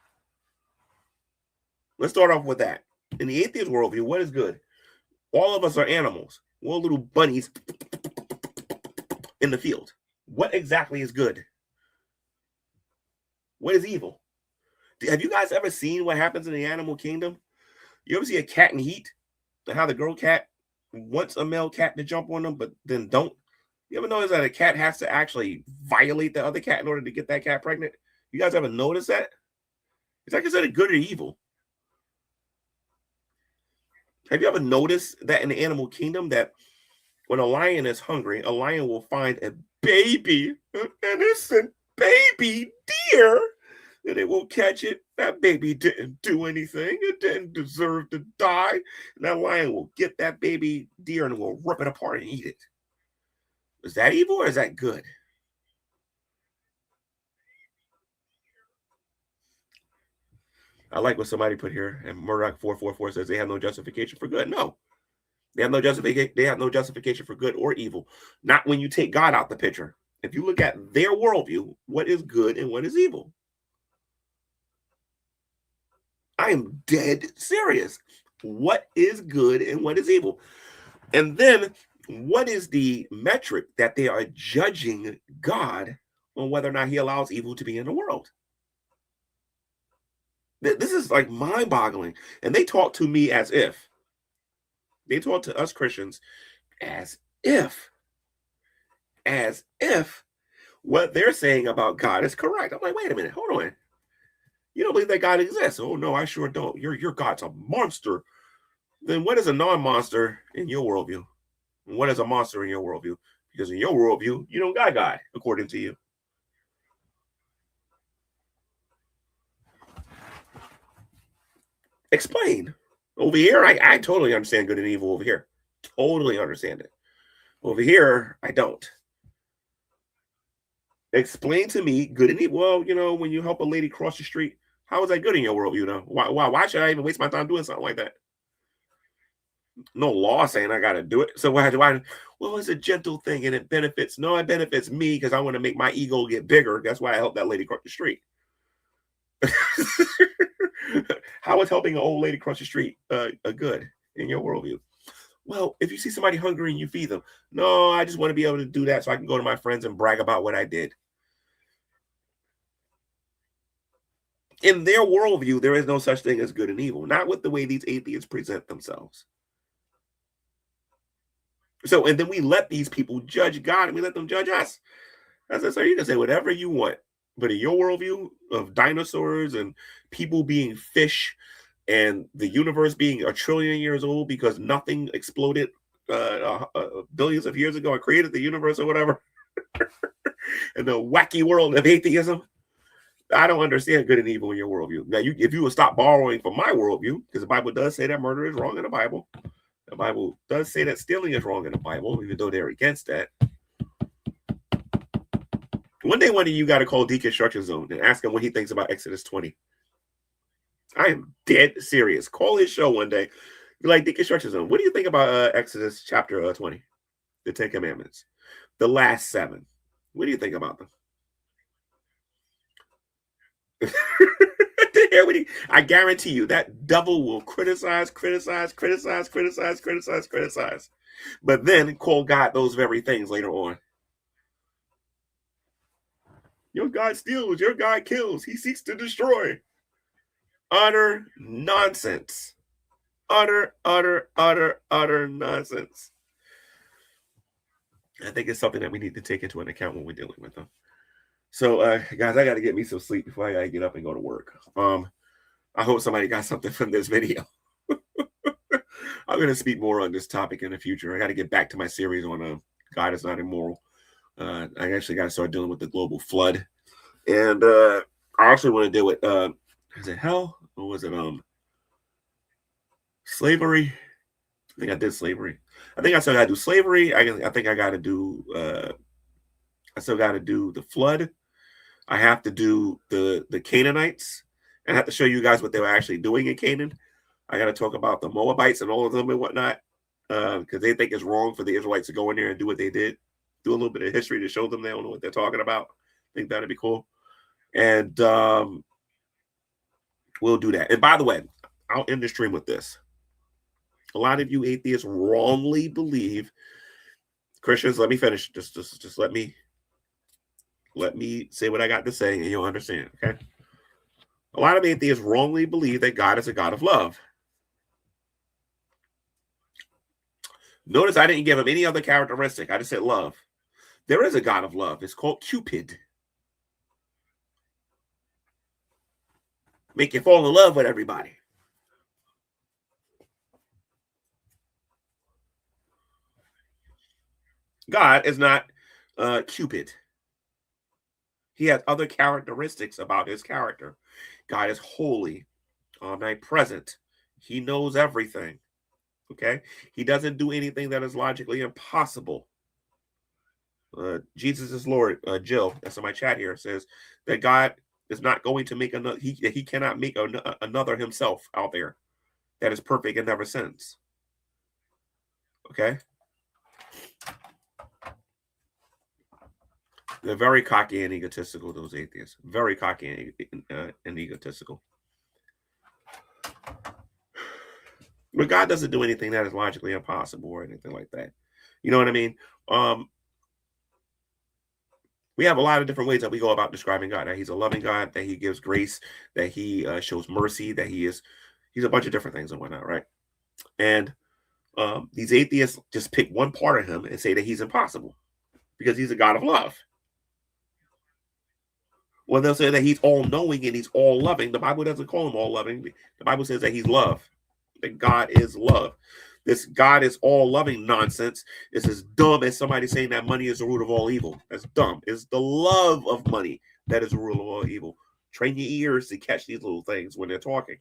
Let's start off with that. In the atheist worldview, what is good? All of us are animals. We're little bunnies in the field. What exactly is good? What is evil? Have you guys ever seen what happens in the animal kingdom? You ever see a cat in heat? And how the girl cat wants a male cat to jump on them, but then don't? You ever notice that a cat has to actually violate the other cat in order to get that cat pregnant? You guys ever notice that? Is that considered good or evil? Have you ever noticed that in the animal kingdom that when a lion is hungry, a lion will find a baby, an innocent baby deer, and it will catch it. That baby didn't do anything. It didn't deserve to die. And that lion will get that baby deer and will rip it apart and eat it. Is that evil or is that good? I like what somebody put here, and Murdoch 444 says they have no justification for good. No, they have no justification. They have no justification for good or evil. Not when you take God out the picture. If you look at their worldview, what is good and what is evil? I am dead serious. What is good and what is evil? And then what is the metric that they are judging God on whether or not he allows evil to be in the world? This is like mind-boggling. And they talk to me as if. They talk to us Christians as if what they're saying about God is correct. I'm like, wait a minute, hold on. You don't believe that God exists? Oh, no, I sure don't. Your God's a monster. Then what is a non-monster in your worldview? And what is a monster in your worldview? Because in your worldview, you don't got God, according to you. Explain. Over here, I totally understand good and evil over here. Totally understand it. Over here, I don't. Explain to me good and evil. Well, when you help a lady cross the street, how is that good in your worldview now? Why should I even waste my time doing something like that? No law saying I got to do it. So why do I? Well, it's a gentle thing and it benefits. No, it benefits me because I want to make my ego get bigger. That's why I helped that lady cross the street. How is helping an old lady cross the street a good in your worldview? Well, if you see somebody hungry and you feed them. No, I just want to be able to do that so I can go to my friends and brag about what I did. In their worldview, there is no such thing as good and evil. Not with the way these atheists present themselves. So, and then we let these people judge God and we let them judge us. As I say, you can say whatever you want. But in your worldview of dinosaurs and people being fish and the universe being 1 trillion years old because nothing exploded billions of years ago and created the universe or whatever, and the wacky world of atheism, I don't understand good and evil in your worldview. Now, if you would stop borrowing from my worldview, because the Bible does say that murder is wrong in the Bible. The Bible does say that stealing is wrong in the Bible, even though they're against that. One day, one of you got to call Deconstruction Zone and ask him what he thinks about Exodus 20. I am dead serious. Call his show one day. Be like, Deconstruction Zone, what do you think about Exodus chapter 20? The 10 Commandments. The last 7. What do you think about them? I guarantee you that devil will criticize, but then call God those very things later on. Your God steals, your God kills, he seeks to destroy. Utter nonsense. Utter nonsense. I think it's something that we need to take into an account when we're dealing with them. So, guys, I got to get me some sleep before I got to get up and go to work. I hope somebody got something from this video. I'm going to speak more on this topic in the future. I got to get back to my series on God is not immoral. I actually got to start dealing with the global flood, and I actually want to deal with is it hell or was it slavery? I think I did slavery. I think I still got to do slavery. I think I got to do. I still got to do the flood. I have to do the Canaanites, and I have to show you guys what they were actually doing in Canaan. I got to talk about the Moabites and all of them and whatnot, because they think it's wrong for the Israelites to go in there and do what they did. Do a little bit of history to show them they don't know what they're talking about. I think that'd be cool. And we'll do that. And by the way, I'll end the stream with this. A lot of you atheists wrongly believe, Christians, let me finish. Just let me say what I got to say and you'll understand, okay? A lot of atheists wrongly believe that God is a God of love. Notice I didn't give him any other characteristic. I just said love. There is a God of love. It's called Cupid. Make you fall in love with everybody. God is not Cupid. He has other characteristics about his character. God is holy, omnipresent. He knows everything. Okay? He doesn't do anything that is logically impossible. Jesus is Lord. Jill, that's in my chat here, says that God is not going to make another. He cannot make another himself out there that is perfect and never sins. Okay? They're very cocky and egotistical, those atheists. Very cocky and egotistical. But God doesn't do anything that is logically impossible or anything like that. You know what I mean? We have a lot of different ways that we go about describing God. That he's a loving God, that he gives grace, that he shows mercy, that he's a bunch of different things and whatnot, right? And these atheists just pick one part of him and say that he's impossible because he's a God of love. Well, they'll say that he's all-knowing and he's all-loving. The Bible doesn't call him all-loving. The Bible says that he's love, that God is love. This God is all-loving nonsense is as dumb as somebody saying that money is the root of all evil. That's dumb. It's the love of money that is the root of all evil. Train your ears to catch these little things when they're talking.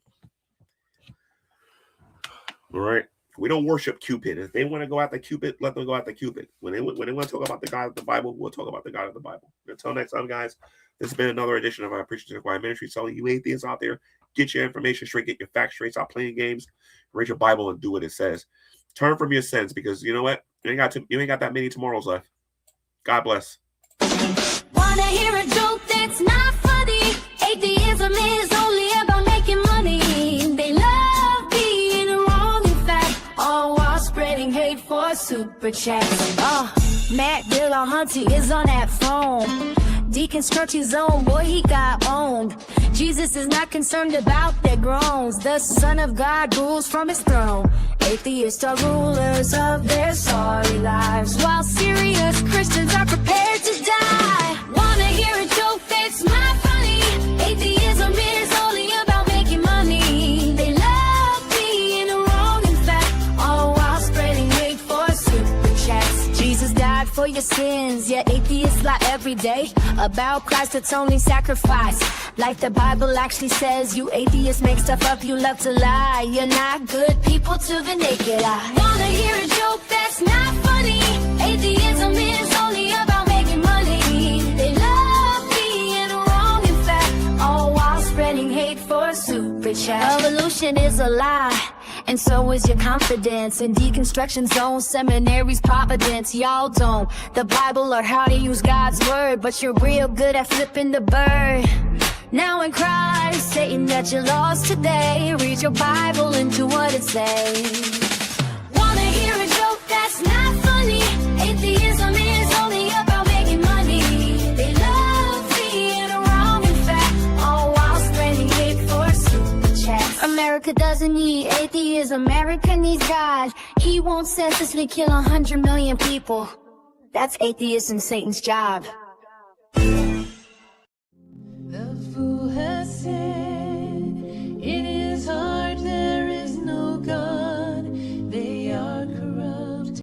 All right? We don't worship Cupid. If they want to go after Cupid, let them go after Cupid. When they want to talk about the God of the Bible, we'll talk about the God of the Bible. Until next time, guys, this has been another edition of our Preaching to the Choir Ministry. Telling you atheists out there, get your information straight, get your facts straight, stop playing games, read your Bible and do what it says. Turn from your sins because you know what? You ain't got that many tomorrows left. God bless. Wanna hear a joke that's not funny? Atheism is only about making money. They love being wrong, in fact, all while spreading hate for super chats. Matt Dillahunty is on that phone. Deconstruct his own, boy, he got owned. Jesus is not concerned about their groans. The Son of God rules from his throne. Atheists are rulers of their sorry lives, while serious Christians are prepared to die. Wanna hear a joke that's not funny? Atheism is only about making money. They love being wrong, in fact, all while spreading hate for super chats. Jesus died for your sins, yet atheists lie every day about Christ's atoning sacrifice. Like the Bible actually says, you atheists make stuff up, you love to lie. You're not good people to the naked eye. Wanna hear a joke that's not funny? Atheism is only about making money. They love being wrong, in fact, all while spreading hate for super chat. Evolution is a lie, and so is your confidence. In deconstruction zone, seminaries, providence, y'all don't the Bible or how to use God's word, but you're real good at flipping the bird. Now in Christ, Satan that you lost today, read your Bible and do what it says. Wanna hear a joke that's not funny? Atheism is only about making money. They love being wrong, in fact, all while spreading hate for super chats. America doesn't need atheism, America needs God. He won't senselessly kill 100 million people. That's atheist and Satan's job. The fool has said